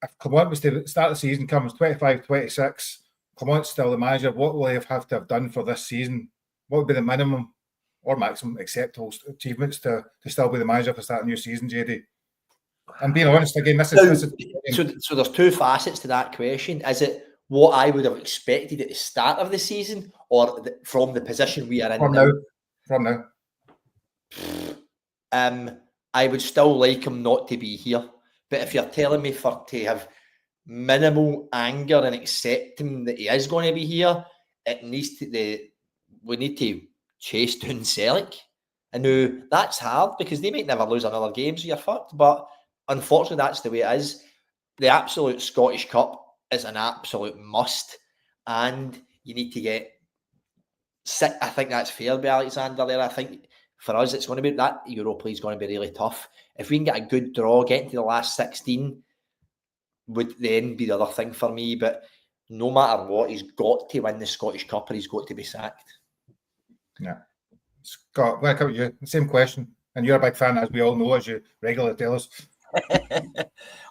if Clement was to start the season, comes 25-26, Clement's still the manager, what will he have to have done for this season? What would be the minimum or maximum acceptable achievements to still be the manager for starting a new season, JD? And being honest, again, this is so there's two facets to that question. Is it what I would have expected at the start of the season, or from the position we are in From now. I would still like him not to be here. But if you're telling me to have minimal anger and accepting that he is going to be here, it needs to we need to chase down Celtic. I know that's hard because they might never lose another game, so you're fucked. But unfortunately, that's the way it is. The absolute Scottish Cup is an absolute must, and you need to get. I think that's fair by Alexander there. I think for us, it's going to be that Europa League is going to be really tough. If we can get a good draw, get into the last 16, would then be the other thing for me. But no matter what, he's got to win the Scottish Cup, or he's got to be sacked. Yeah. Scott, what about you? The same question. And you're a big fan, as we all know, as you regularly tell us.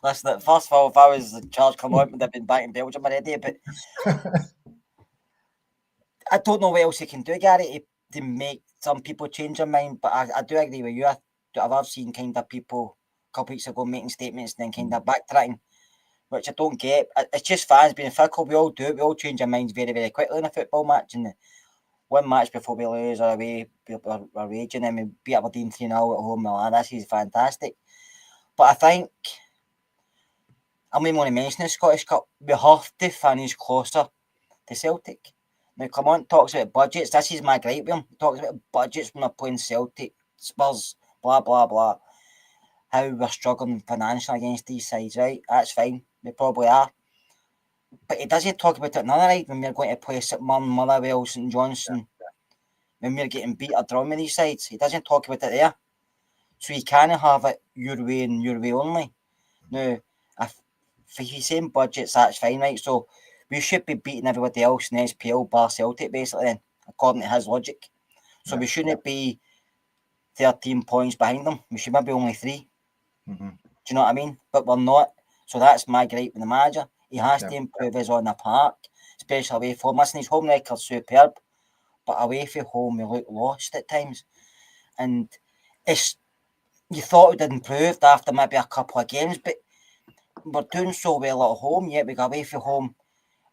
Listen, first of all, if I was the charge come out, would have been back in Belgium already. But I don't know what else he can do, Gary, to make some people change their mind. But I do agree with you. I've seen kind of people a couple weeks ago making statements and then kind of backtracking, which I don't get. It's just fans being fickle. We all do it. We all change our minds very, very quickly in a football match. And one match before we lose or away, we're raging, and we beat Aberdeen 3-0 at home. This is fantastic. But I think, I'm even going to mention the Scottish Cup, we have to finish closer to Celtic. Now, Clement talks about budgets. This is my gripe with him. He talks about budgets when we're playing Celtic, Spurs, blah, blah, blah. How we're struggling financially against these sides, right? That's fine. We probably are. But he doesn't talk about it another night when we're going to play St Mirren, Motherwell, St Johnstone, when we're getting beat or drawn with these sides. He doesn't talk about it there. So you can't have it your way and your way only. Now, if he's saying budgets, that's fine, right? So we should be beating everybody else in SPL bar Celtic, basically, then, according to his logic. So we shouldn't be 13 points behind them. We should maybe only 3. Mm-hmm. Do you know what I mean? But we're not. So that's my gripe with the manager. He has Yeah. to improve his on the park, especially away from home. Listen, his home record's superb, but away from home, we look lost at times. And you thought it had improved after maybe a couple of games, but we're doing so well at home, yet we go away from home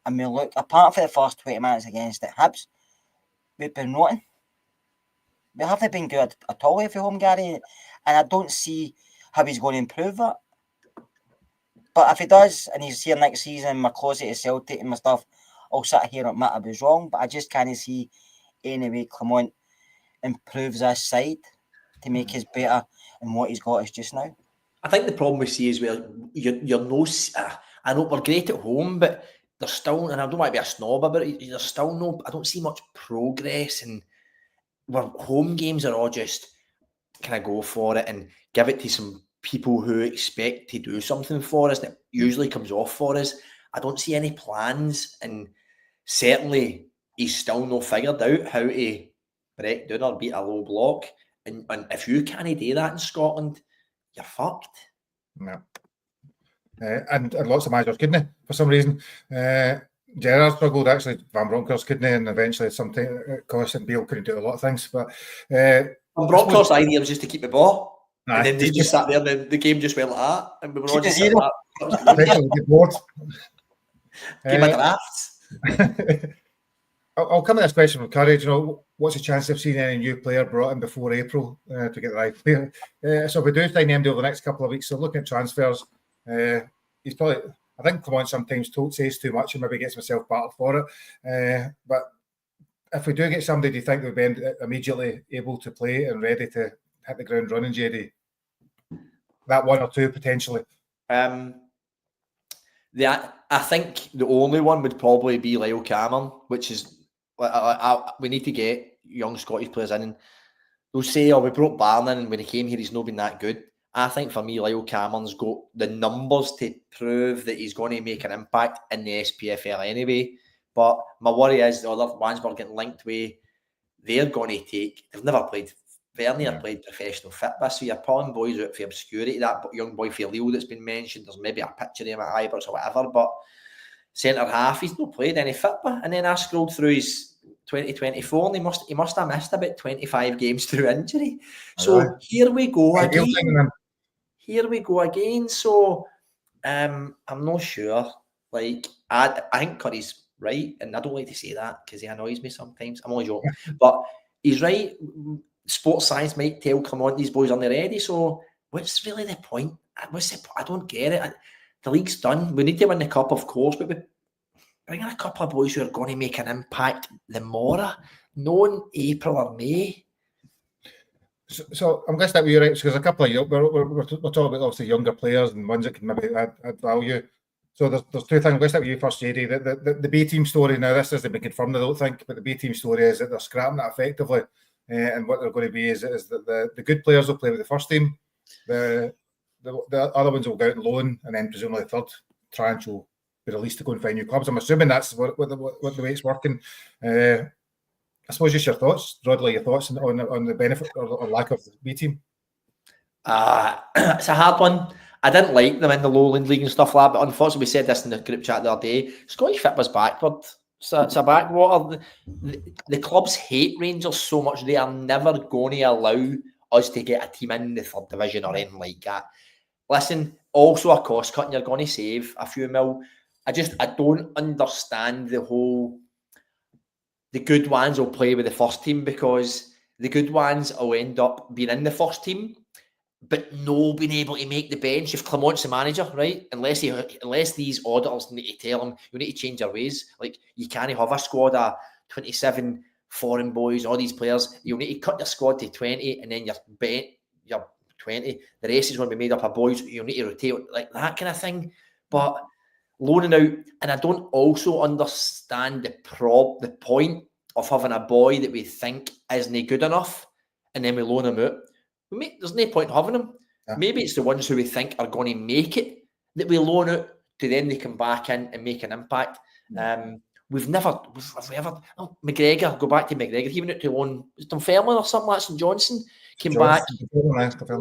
and we look, apart from the first 20 minutes against the Hibs, we've been nothing. We haven't been good at all away from home, Gary, and I don't see how he's going to improve that. But if he does, and he's here next season, and we're closer to Celtic and my stuff, I'll sit here and admit I was wrong, but I just can't see any way Clement improves this side to make us better than what he's got us just now. I think the problem we see is where you're no. I know we're great at home, but there's still, and I don't want to be a snob about it, there's still no. I don't see much progress, and where home games are all just kind of go for it and give it to some people who expect to do something for us, and it usually comes off for us. I don't see any plans, and certainly he's still not figured out how to break down or beat a low block. And if you can't do that in Scotland, you're fucked. Yeah. And lots of managers couldn't, for some reason. Gerrard struggled, actually. Van Bronckhorst couldn't, and eventually something cost, and Bale couldn't do a lot of things. But Van Bronckhorst's idea was just to keep the ball. And then they just sat there, and then the game just went like that. And we were all just like that. Game of drafts. I'll come to this question with courage. You know, what's the chance of seeing any new player brought in before April to get the right player? So if we do sign MD over the next couple of weeks, so looking at transfers, he's probably, I think Clement sometimes says too much and maybe gets himself battered for it. But if we do get somebody, do you think they'll be immediately able to play and ready to hit the ground running, JD? That one or two potentially. I think the only one would probably be Lyle Cameron, which is we need to get young Scottish players in. And they'll say, "Oh, we brought Barn in, and when he came here, he's not been that good." I think for me, Lyle Cameron's got the numbers to prove that he's going to make an impact in the SPFL anyway. But my worry is the other ones we're getting linked with, they're going to take. They've never played. Vernier played professional football, so you're pulling boys out for obscurity. That young boy for Lille that's been mentioned, there's maybe a picture of him at Ibrox or whatever, but centre half, he's not played any football. And then I scrolled through his 2024, and he must have missed about 25 games through injury. So here we go again. Here we go again. So I'm not sure. Like I think Curry's right, and I don't like to say that because he annoys me sometimes. I'm only joking, but he's right. Sports science might tell, come on, these boys aren't ready. So what's really the point? I don't get it. The league's done. We need to win the cup, of course, but we bring in a couple of boys who are going to make an impact the more, no in April or May. So I'm going to start with you, right? Because a couple of we're talking about obviously younger players and ones that can maybe add value. So there's two things. I'm going to start with you first, JD. The B team story, now this hasn't been confirmed, I don't think, but the B team story is that they're scrapping it effectively. And what they're going to be is that the good players will play with the first team. The other ones will go out on loan, and then presumably the third tranche will be released to go and find new clubs. I'm assuming that's what the way it's working. I suppose just your thoughts, broadly your thoughts on the benefit or lack of the B team. It's a hard one. I didn't like them in the Lowland League and stuff like that, but unfortunately we said this in the group chat the other day. Scottish football's backward. So it's a backwater. The clubs hate Rangers so much they are never going to allow us to get a team in the third division or anything like that. Listen, also a cost cut and you're going to save a few mil. I don't understand the good ones will play with the first team because the good ones will end up being in the first team but no being able to make the bench if Clement's the manager, right? Unless these auditors need to tell him, you need to change your ways. Like, you can't have a squad of 27 foreign boys, all these players. You need to cut your squad to 20 and then you're 20. The rest is going to be made up of boys. You need to rotate, like that kind of thing. But loaning out, and I don't also understand the point of having a boy that we think isn't good enough and then we loan him out. There's no point in having them. Yeah. Maybe it's the ones who we think are going to make it that we loan out to then they come back in and make an impact. Yeah. McGregor, go back to McGregor. He went out to loan, was Dunfermline or something like St Johnson, came back.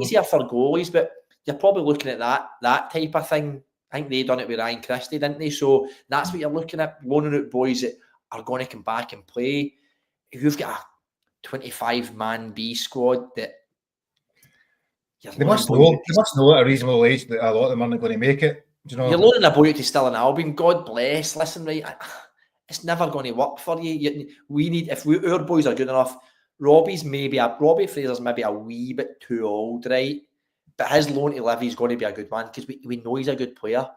Easier for goalies, but you're probably looking at that type of thing I think they done it with Ryan Christie, didn't they? So that's what you're looking at, loaning out boys that are going to come back and play. If you've got a 25-man B squad that They must know at a reasonable age that a lot of them aren't going to make it. Do you know? You're loaning a boy to still an Albion. God bless. Listen, right, it's never going to work for you. We need, if our boys are good enough. Robbie Fraser's maybe a wee bit too old, right? But his loan to Livy's going to be a good one because we know he's a good player.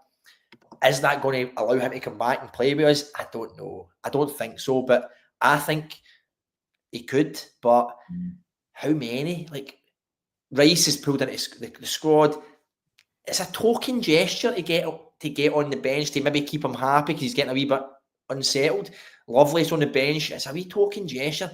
Is that going to allow him to come back and play with us? I don't know. I don't think so, but I think he could. But how many? Like, Rice is pulled into the squad. It's a token gesture to get on the bench to maybe keep him happy because he's getting a wee bit unsettled. Lovely's on the bench. It's a wee token gesture.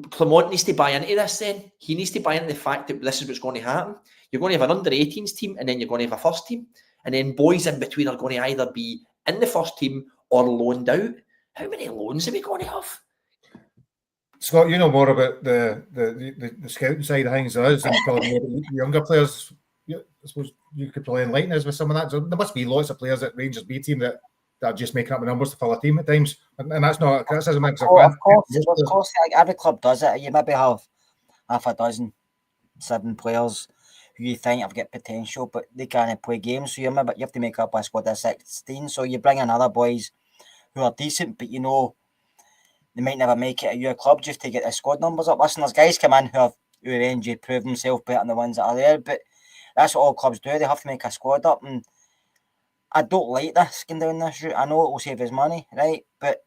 Clement needs to buy into this then. He needs to buy into the fact that this is what's going to happen. You're going to have an under-18s team and then you're going to have a first team. And then boys in between are going to either be in the first team or loaned out. How many loans are we going to have? Scott, you know more about the scouting side of things than us, and probably more the younger players. I suppose you could probably enlighten us with some of that. So there must be lots of players at Rangers B team that are just making up the numbers to fill a team at times, and that's not a criticism. Of course, like every club does it. You maybe have half a dozen, 7 players who you think have got potential, but they can't play games. So you have to make up a squad of 16. So you bring in other boys who are decent, but you know they might never make it at your club just to get the squad numbers up. Listen, there's guys come in who are NG prove themselves better than the ones that are there, but that's what all clubs do. They have to make a squad up, and I don't like this going down this route. I know it will save us money, right? But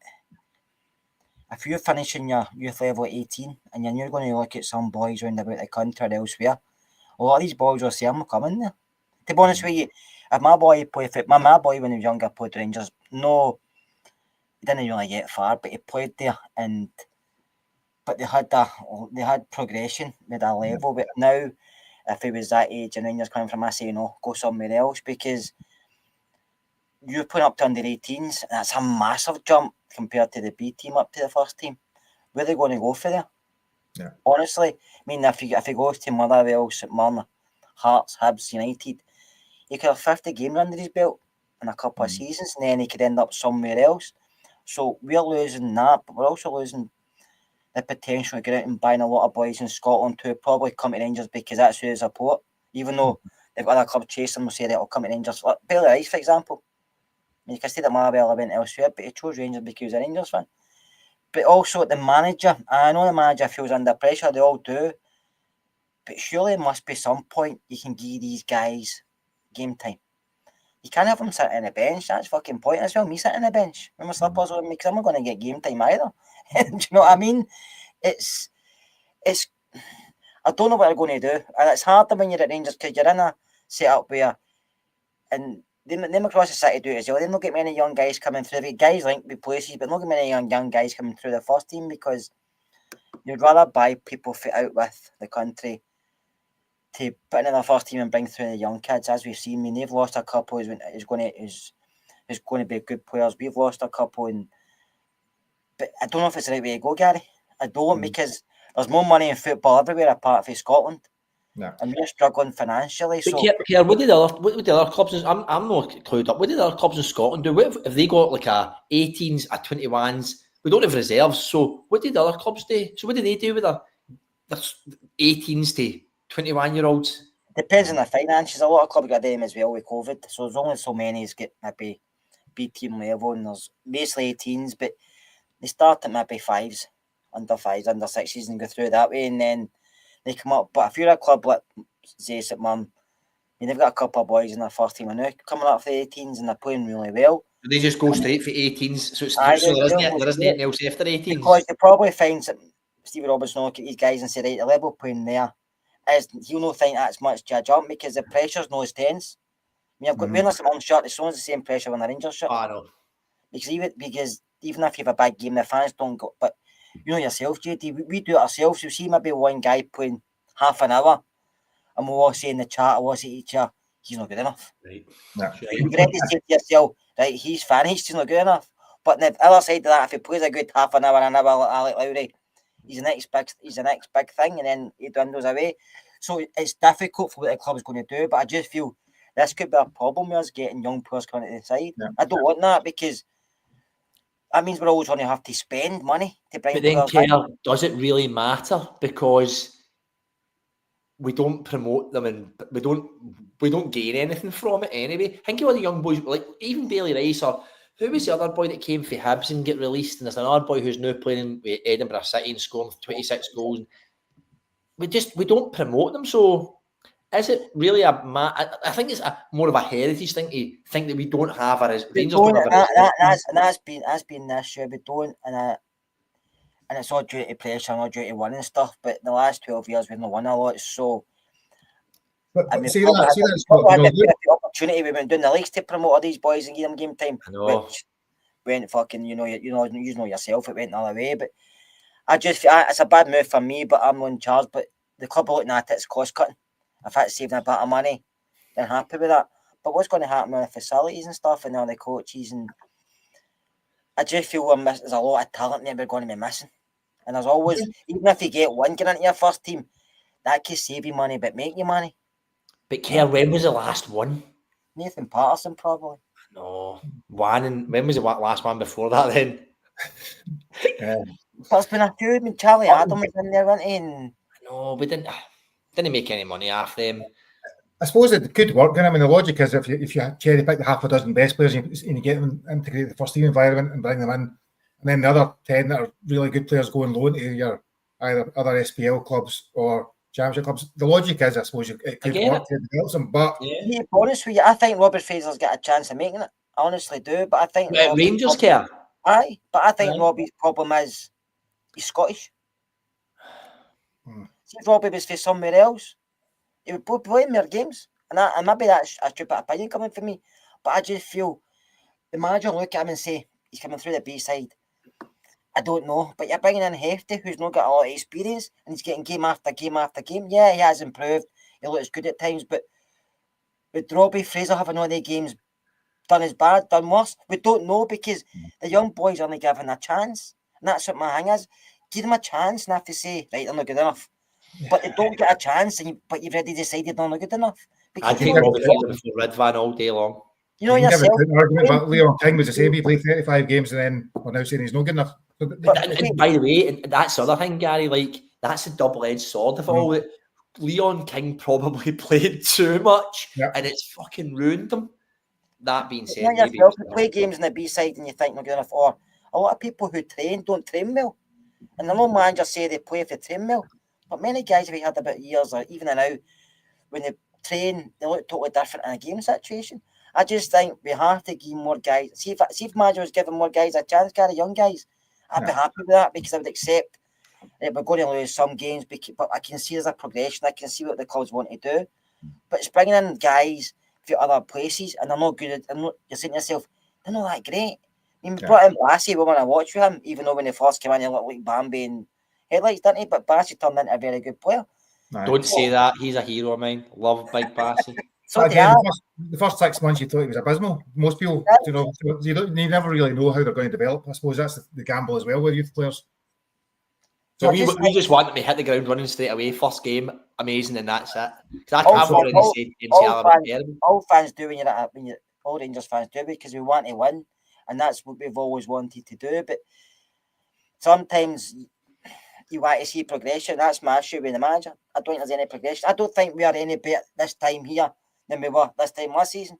if you're finishing your youth level at 18 and you're going to look at some boys around about the country or elsewhere, a lot of these boys will see them coming there. To be honest with you, if my boy played for my boy when he was younger played Rangers, no, he didn't really get far, but he played there, but they had progression with a level. But now, if he was that age and Rangers coming from, I say no, go somewhere else, because you're putting up to under 18s, and that's a massive jump compared to the B team up to the first team. Where are they going to go for there? Yeah. Honestly, I mean, if he goes to Motherwell, St Mirren, Hearts, Hibs, United, he could have 50 games under his belt in a couple of seasons, and then he could end up somewhere else. So we're losing that, but we're also losing the potential to get out and buying a lot of boys in Scotland who probably come to Rangers because that's who they support, even though they've got other clubs chasing them will say they'll come to Rangers. Like Bailey Rice, for example. You can see that Marbella went elsewhere, but he chose Rangers because he was a Rangers fan. But also the manager, I know the manager feels under pressure, they all do, but surely there must be some point you can give these guys game time. You can't have them sitting on the bench. That's fucking pointless. Well, me sitting on the bench with my slippers on, because I'm not going to get game time either. Do you know what I mean? It's. I don't know what they're going to do, and it's harder when you're at Rangers because you're in a setup where, and them across the city do it as well. They don't get many young guys coming through. The guys linked with places, but not get many young guys coming through the first team because you'd rather buy people fit out with the country to put in the first team and bring through the young kids. As we've seen, I mean, they've lost a couple who's going to be good players. We've lost a couple, but I don't know if it's the right way to go, Gary. I don't, because there's more money in football everywhere apart from Scotland. No. And we're struggling financially. But So, Pierre, what did the other clubs? I'm not clued up. What did the other clubs in Scotland do? What if they got like a 18s, a 21s? We don't have reserves, so what did the other clubs do? So what did they do with their 18s to 21-year-olds? Depends on the finances. A lot of clubs got them as well with COVID. So there's only so many who's get maybe B team level, and there's basically 18s, but they start at maybe 5s, under 5s, under 6s, and go through that way, and then they come up. But if you're a club like say St Mirren, I mean, they've got a couple of boys in their first team and now coming up for the 18s, and they're playing really well. They just go straight for 18s, so there isn't anything else after 18s. Because you probably find that Stevie Robinson will look at these guys and say, right, the level playing there is, he'll not think that's much to a jump because the pressure's not as tense. I mean, I've got wearing a St Mirren shirt, it's almost the same pressure when the Rangers shirt. I know. Because even if you have a big game, the fans don't go. But you know yourself, JD, we do it ourselves. You see maybe one guy playing half an hour, and we'll all say in the chat, we'll say to each other, he's not good enough. Right. No. You've already said to yourself, right, he's finished, he's not good enough. But on the other side of that, if he plays a good half an hour, like Alec Lowry, he's the next big thing, and then he dwindles away. So it's difficult for what the club's going to do, but I just feel this could be a problem with us getting young players coming to the side. Yeah. I don't want that because that means we're always going to have to spend money to bring But then, players in. Kerr, does it really matter? Because we don't promote them and we don't gain anything from it anyway. Think of all the young boys, like even Bailey Rice, or who was the other boy that came for Hibs and get released? And there's another boy who's now playing with Edinburgh City and scoring 26 goals. We don't promote them. So is it really I think it's more of a heritage thing to think that we don't have Rangers don't have that's been the issue. We don't, and it's all due to pressure, not due to winning and stuff. But the last 12 years we've not won a lot, so. But I mean, see we had the opportunity. We've been doing the leagues to promote all these boys and give them game time, which went fucking, you know yourself, it went the other way. But it's a bad move for me, but I'm not in charge. But the club are looking at it's cost cutting. If it's saving a bit of money, then happy with that. But what's going to happen with the facilities and stuff and all the coaches? And I just feel there's a lot of talent there we're going to be missing. And there's always, even if you get one getting into your first team, that could save you money, but make you money. But Kerr, when was the last one? Nathan Patterson, probably. No, one. And when was the last one before that then? There's been a few. I mean, Charlie Adam was in there, wasn't he? And no, we didn't make any money off them. I suppose it could work. I mean, the logic is if you cherry pick the half a dozen best players and you get them integrate the first team environment and bring them in, and then the other 10 that are really good players go on loan to your either other SPL clubs or Championship clubs. The logic is, I suppose, it could work to develop them. But to be honest with you, I think Robert Fraser's got a chance of making it. I honestly do, but I think Rangers care. Aye, but I think Robbie's problem is he's Scottish. See, if Robbie was for somewhere else, he would play more games, and maybe that's a stupid opinion coming from me. But I just feel the manager look at him and say he's coming through the B side. I don't know, but you're bringing in Hefty, who's not got a lot of experience, and he's getting game after game after game. Yeah, he has improved. He looks good at times, but with Robbie Fraser having all the games done as bad, done worse, we don't know because the young boys are only given a chance, and that's what my thing is. Give them a chance, and have to say, right, they're not good enough. But they don't get a chance, but you've already decided they're not good enough. I take Robbie Fraser before Ridvan all day long. You know yourself. Argument about Leon King was the same. He played 35 games and then we're now saying he's not good enough. And by the way, and that's the other thing, Gary, like that's a double-edged sword of all that. Leon King probably played too much and it's fucking ruined him. That being said, maybe you play games in the B side and you think not good enough, or a lot of people who don't train well. And I know managers say they play if they train well, but many guys we had about years or even now, when they train, they look totally different in a game situation. I just think we have to give more guys. See if manager was giving more guys a chance, Gary, young guys, I'd be happy with that because I would accept that we're going to lose some games, but I can see there's a progression. I can see what the clubs want to do. But it's bringing in guys from other places and they're not good. You're saying to yourself, they're not that great. I mean, we brought in Bassey, we want to watch with him, even though when he first came in, he looked like Bambi and headlights, didn't he? But Bassey turned into a very good player. Don't say that. He's a hero of mine. Love Big Bassey. So again, the first 6 months you thought he was abysmal. Most people, you never really know how they're going to develop. I suppose that's the gamble as well with youth players. So we just want them to hit the ground running straight away. First game, amazing, and that's it. I've already said all fans do all Rangers fans do because we want to win, and that's what we've always wanted to do. But sometimes you want to see progression. That's my issue with the manager. I don't think there's any progression. I don't think we are any better this time here than we were this time last season.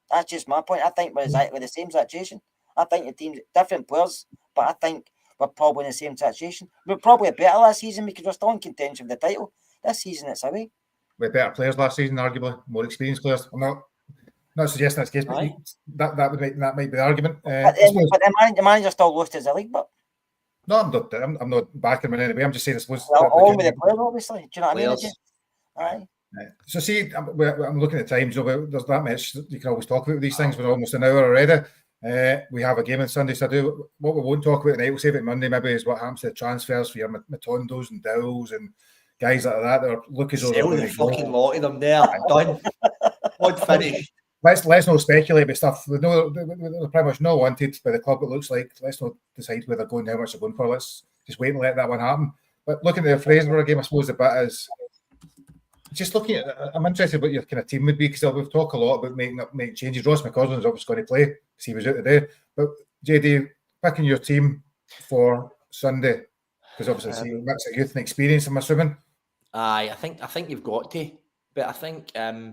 That's just my point. I think we're exactly the same situation. I think the team's different players, but I think we're probably in the same situation. We're probably better last season because we're still in contention for the title. This season, it's away. We're better players last season, arguably more experienced players. I'm not suggesting that's the case, but that might be the argument. But the manager still lost his league, but no, I'm not backing him in any way. I'm just saying, I suppose. All with the players, obviously. Do you know what I mean? Aye. So see, I'm looking at the time, so there's that much you can always talk about these things. We're almost an hour already. We have a game on Sunday, so what we won't talk about tonight, we'll save it Monday maybe, is what happens to the transfers for your Matondos and Dowells and guys like that that look as though they're the fucking lot of them there. Done. One finish. Let's not speculate about stuff. They're pretty much not wanted by the club, it looks like. Let's not decide where they're going, how much they're going for. Let's just wait and let that one happen. But looking at the Fraserburgh game, I suppose the bit is just looking at, I'm interested what your kind of team would be, because we've talked a lot about making changes. Ross McCausland's obviously going to play because he was out today. But JD, picking your team for Sunday, because obviously it's a mix of youth and experience, I'm assuming. I think you've got to, but I think I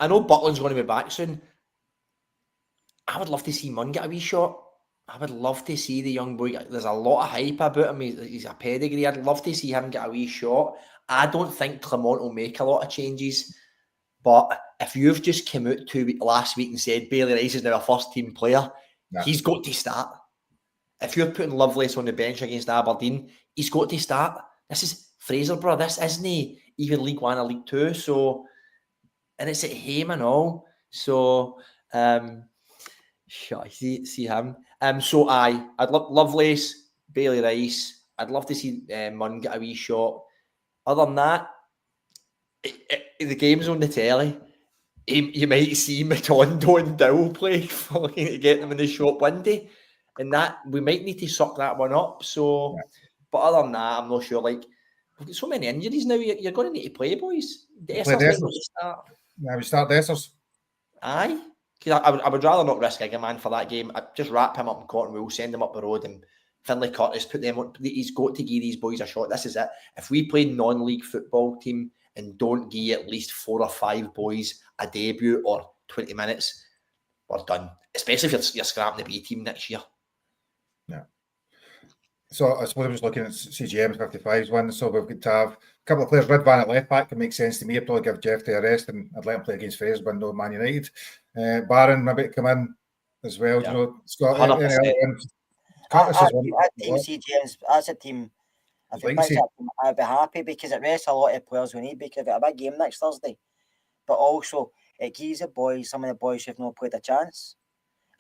know Butland's going to be back soon. I would love to see Munn get a wee shot. I would love to see the young boy. There's a lot of hype about him. He's a pedigree. I'd love to see him get a wee shot. I don't think Clement will make a lot of changes, but if you've just come out last week and said Bailey Rice is now a first team player, he's got to start. If you're putting Lovelace on the bench against Aberdeen, he's got to start. This is Fraserburgh. This isn't even League One or League Two. So, and it's at home and all. So, see him. So I'd love Lovelace, Bailey Rice. I'd love to see Munn get a wee shot. Other than that, the game's on the telly. You might see Matondo and Dow play to get them in the shop window, and that we might need to suck that one up. So, but other than that, I'm not sure. Like, we've got so many injuries now. You're going to need to play, boys. Start. Yeah, we start Dessers. Aye. Because I would rather not risk Egerman for that game. I'd just wrap him up in cotton wool, send him up the road, and Finlay Curtis, put them on. He's got to give these boys a shot. This is it. If we play non-league football team and don't give at least 4 or 5 boys a debut or 20 minutes, we're done. Especially if you're scrapping the B team next year. Yeah. So I suppose I'm just looking at CGM's 55's one. So we've got to have a couple of players. Ridvan at left back can make sense to me. I'd probably give Jeff a rest and I'd let him play against Fraserburgh, no Man United. Barron maybe come in as well. Yeah. You know, Scott. As a team, if we pick that team, I'd be happy because it rests a lot of players we need because we've got a big game next Thursday. But also, it gives some of the boys who've not played a chance.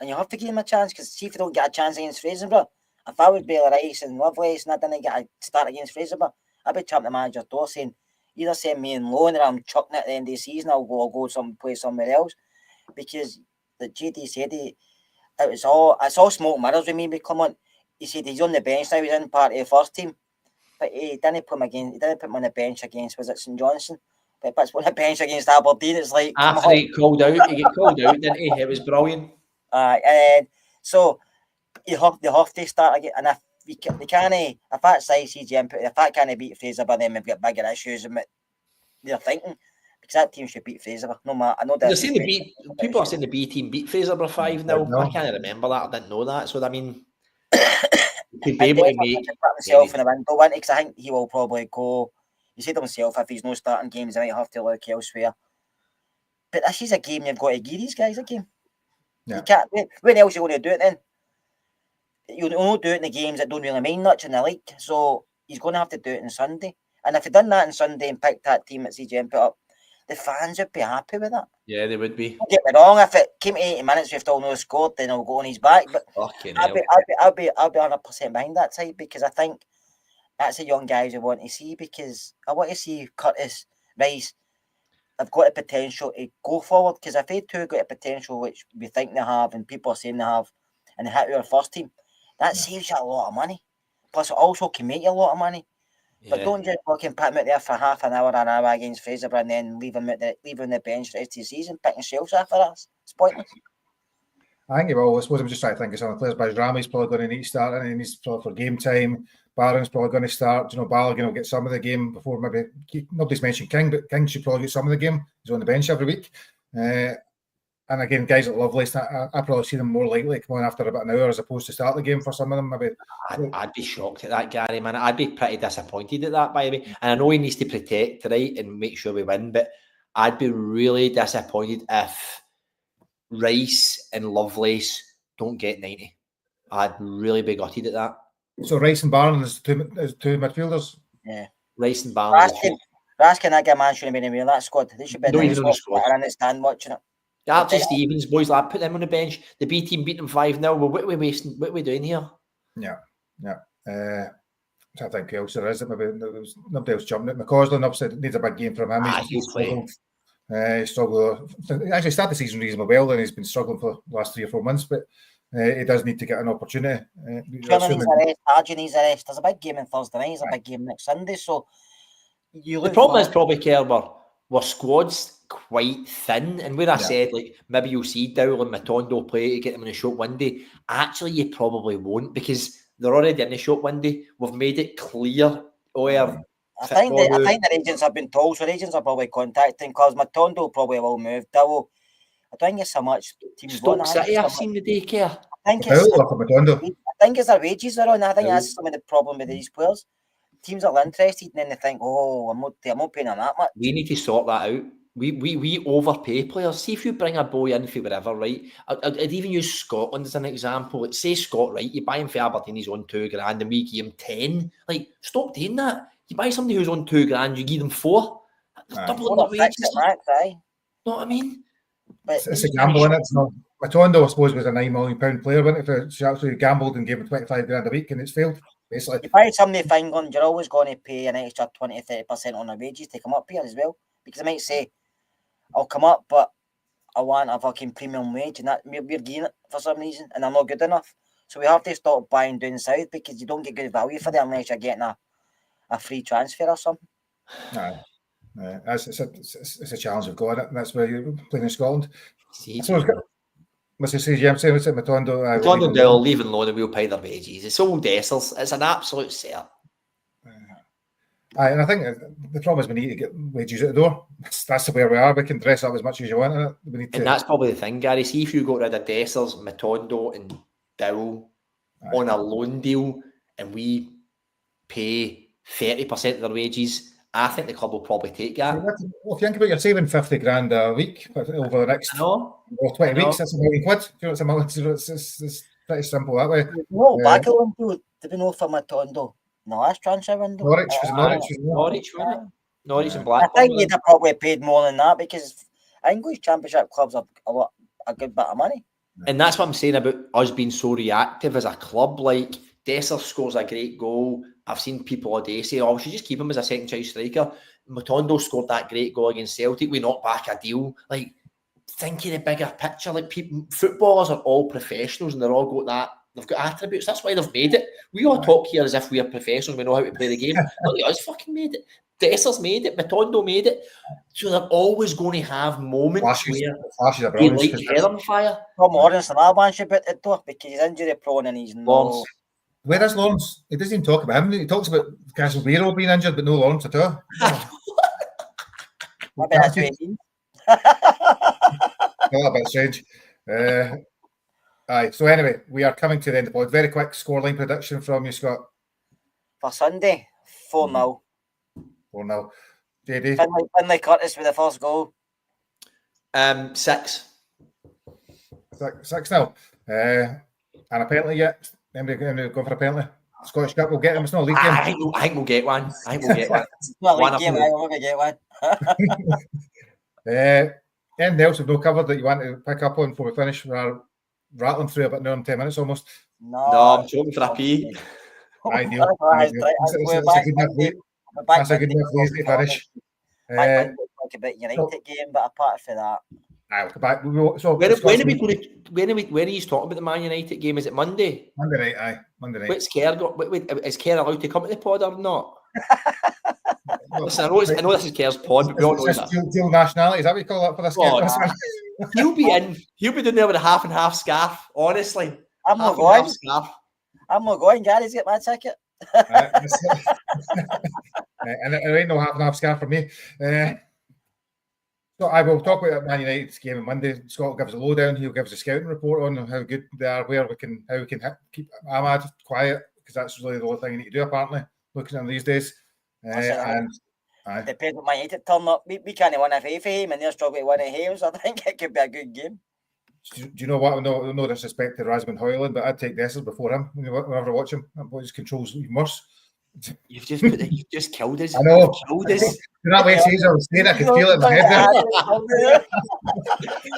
And you have to give them a chance because see if you don't get a chance against Fraserburgh. If I would Bailey Rice and Lovelace and I didn't get a start against Fraserburgh, I'd be trapping the manager's door saying, either send me in loan or I'm chucking it at the end of the season, I'll go play somewhere else. Because the JD said it's all smoke and mirrors with me with Clement. He said he's on the bench now, he's in part of the first team. But he didn't put him on the bench against, was it St Johnstone? But he puts him on the bench against Aberdeen, it's like after he get called out, didn't he? It was brilliant. So you have to start again, and if that size CGM if that can't beat Fraserburgh, then we've got bigger issues with they're thinking because that team should beat Fraserburgh. No matter, I know that people are saying the B team beat Fraserburgh 5-0. I can't remember that. I didn't know that. So I mean, to be able to make himself in the window, because I think he will probably go. He said to himself, if he's no starting games, he might have to look elsewhere. But this is a game you've got to give these guys a game. Yeah. You can't. When else are you going to do it then? You'll only do it in the games that don't really mean much in the league. So he's going to have to do it on Sunday. And if he done that on Sunday and picked that team that CGM put up, the fans would be happy with that. Yeah, they would be. Don't get me wrong. If it came to 80 minutes, we've still no scored, then he'll go on his back. But I'll be 100% behind that side because I think that's the young guys I want to see. Because I want to see Curtis, Rice. They've got the potential to go forward. Because if they two got the potential, which we think they have, and people are saying they have, and they hit our first team, that saves you a lot of money. Plus, it also can make you a lot of money. Yeah. But don't just fucking put him out there for half an hour against Fraserburgh and then leave him on the bench the rest of the season, picking shelves after us. It's pointless. I think I suppose I'm just trying to think of some of the players. Rami's probably going to need to start, and he needs probably for game time. Barron's probably going to start. You know, Balogun will get some of the game before maybe nobody's mentioned King, but King should probably get some of the game. He's on the bench every week. And again, guys like Lovelace, I probably see them more likely to come on after about an hour as opposed to start the game for some of them. Maybe I'd be shocked at that, Gary, man. I'd be pretty disappointed at that, by the way. And I know he needs to protect, right, and make sure we win, but I'd be really disappointed if Rice and Lovelace don't get 90. I'd really be gutted at that. So Rice and Barron is two midfielders? Yeah. Rice and Barron. Raskin, that guy man shouldn't have been in that squad. They should be in the squad. I understand watching it. Archie Stevens, boys, put them on the bench. The B team beat them 5-0. Well, what are we wasting? What are we doing here? Yeah. So I think else there is. Maybe there was nobody else jumping it. McCausland obviously needs a big game from him. He struggled. He actually started the season reasonably well, and he's been struggling for the last 3 or 4 months. But he does need to get an opportunity. Archie needs a rest. There's a big game on Thursday night. There's a big game next Sunday. So You The look problem is forward- probably, Kerber, our squad's quite thin, and where I said, like, maybe you'll see Dowell and Matondo play to get them in a short window, actually you probably won't, because they're already in the short window. We've made it clear where I think the agents have been told, so the agents are probably contacting, because Matondo probably will move. Dowell, I think it's so much teams Stoke City I've seen the daycare. I think it's their wages are on. I think that's some of the problem with these players. Teams are interested, and then they think, "Oh, I'm not paying them that much." We need to sort that out. We overpay players. See if you bring a boy in for whatever, right? I'd even use Scotland as an example. Like, say Scott, right? You buy him for Aberdeen, he's on £2,000, and we give him 10. Like, stop doing that. You buy somebody who's on £2,000, you give them 4. Double their wages. Max, know what I mean? But it's a gamble, isn't it? It's not. Matondo, I suppose, was a £9 million player, wasn't it? If she actually gambled and gave him 25 grand a week, and it's failed. Basically, you buy somebody for England, you're always going to pay an extra 20-30% on their wages to come up here as well, because they might say, "I'll come up, but I want a fucking premium wage," and that we're getting it for some reason, and I'm not good enough. So we have to stop buying down south, because you don't get good value for them unless you're getting a free transfer or something. It's a challenge we've got, and that's where you're playing in Scotland. See, Must say, James, say, Matondo. Matondo, Dell, leave alone, and we'll pay their wages. It's all Dessers. It's an absolute cert. And I think the problem is we need to get wages out the door. That's where we are. We can dress up as much as you want in it. We need to... And that's probably the thing, Gary. See if you got rid of Dessers, Matondo, and Dowell on a loan deal, and we pay 30% of their wages, I think the club will probably take that. Well, if you think about it, you're saving 50 grand a week over the next 20 weeks. That's £1 million. It's pretty simple that way. No, back at one deal. Did we know for Matondo? No, last transfer window. Norwich and Blackburn. I think you'd have probably paid more than that, because English Championship clubs are a good bit of money. And that's what I'm saying about us being so reactive as a club. Like, Dessers scores a great goal. I've seen people all day say, "Oh, we should just keep him as a second choice striker." Matondo scored that great goal against Celtic. We knocked back a deal. Like, think of the bigger picture. Like, footballers are all professionals, and they're all got that. They've got attributes. That's why they've made it. We all talk here as if we are professionals. We know how to play the game. Look at us fucking made it. Dessers made it. Matondo made it. So they're always going to have moments where they light head on fire. Tom Lawrence and Alban should put it though, because he's injury prone and he's no. Where is Lawrence? He doesn't even talk about him. He talks about Casemiro being injured, but no Lawrence at all. Maybe that's what he means. A bit strange. So anyway, we are coming to the end of the pod. Very quick scoreline prediction from you, Scott. For Sunday, 4-0. 4-0. JD? Finlay Curtis with the first goal. 6. 6-0. And a penalty yet? Anybody go for a penalty? Scottish Cup will get him. It's not a league game. I think we'll get one. It's not a league game. I will get one. Anything else we've not covered that you want to pick up on before we finish? We're rattling through about now in 10 minutes almost. No, I'm talking for a pee. Ideal. That's a good enough way to finish. Talk about United game, but apart from that, I'll come back. When are you talking about the Man United game? Is it Monday? Monday night, Monday night. What's Kerr got? Is Kerr allowed to come to the pod or not? Listen, I know this is Kerr's pod, but we all know that. Dual nationality, is that what you call that for this game? He'll be in. He'll be doing there with a half and half scarf. Honestly, I'm not going. I'm not going. Gary's get my ticket. And there ain't no half and half scarf for me. So I will talk about Man United's game on Monday. Scott will give us a lowdown. He'll give us a scouting report on how good they are, how we can keep Ahmad quiet, because that's really the only thing you need to do apparently, looking at him these days. Depends on Man United turn up. We can't win a FIFA game, and they're struggling to win a game, so I think it could be a good game. Do you know what? No disrespect to Rasmus Højlund, but I'd take Dessers before him. Whenever I watch him, that boy just controls even worse. You've just killed us. I know. Killed us. That way, Caesar was saying, I could feel it in my head.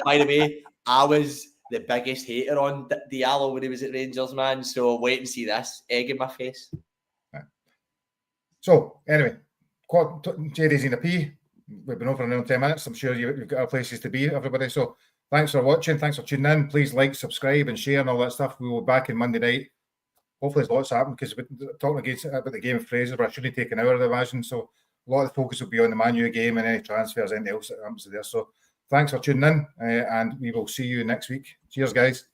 By the way, I was the biggest hater on Diallo when he was at Rangers, man. So wait and see this egg in my face. So anyway, JD's in a pee. We've been over another 10 minutes. I'm sure you've got our places to be, everybody. So thanks for watching. Thanks for tuning in. Please like, subscribe, and share and all that stuff. We will be back on Monday night. Hopefully, there's lots happening, because we're talking about the game of Fraserburgh. I shouldn't take an hour, I imagine. So a lot of the focus will be on the Man U game and any transfers, anything else that happens there. So thanks for tuning in, and we will see you next week. Cheers, guys.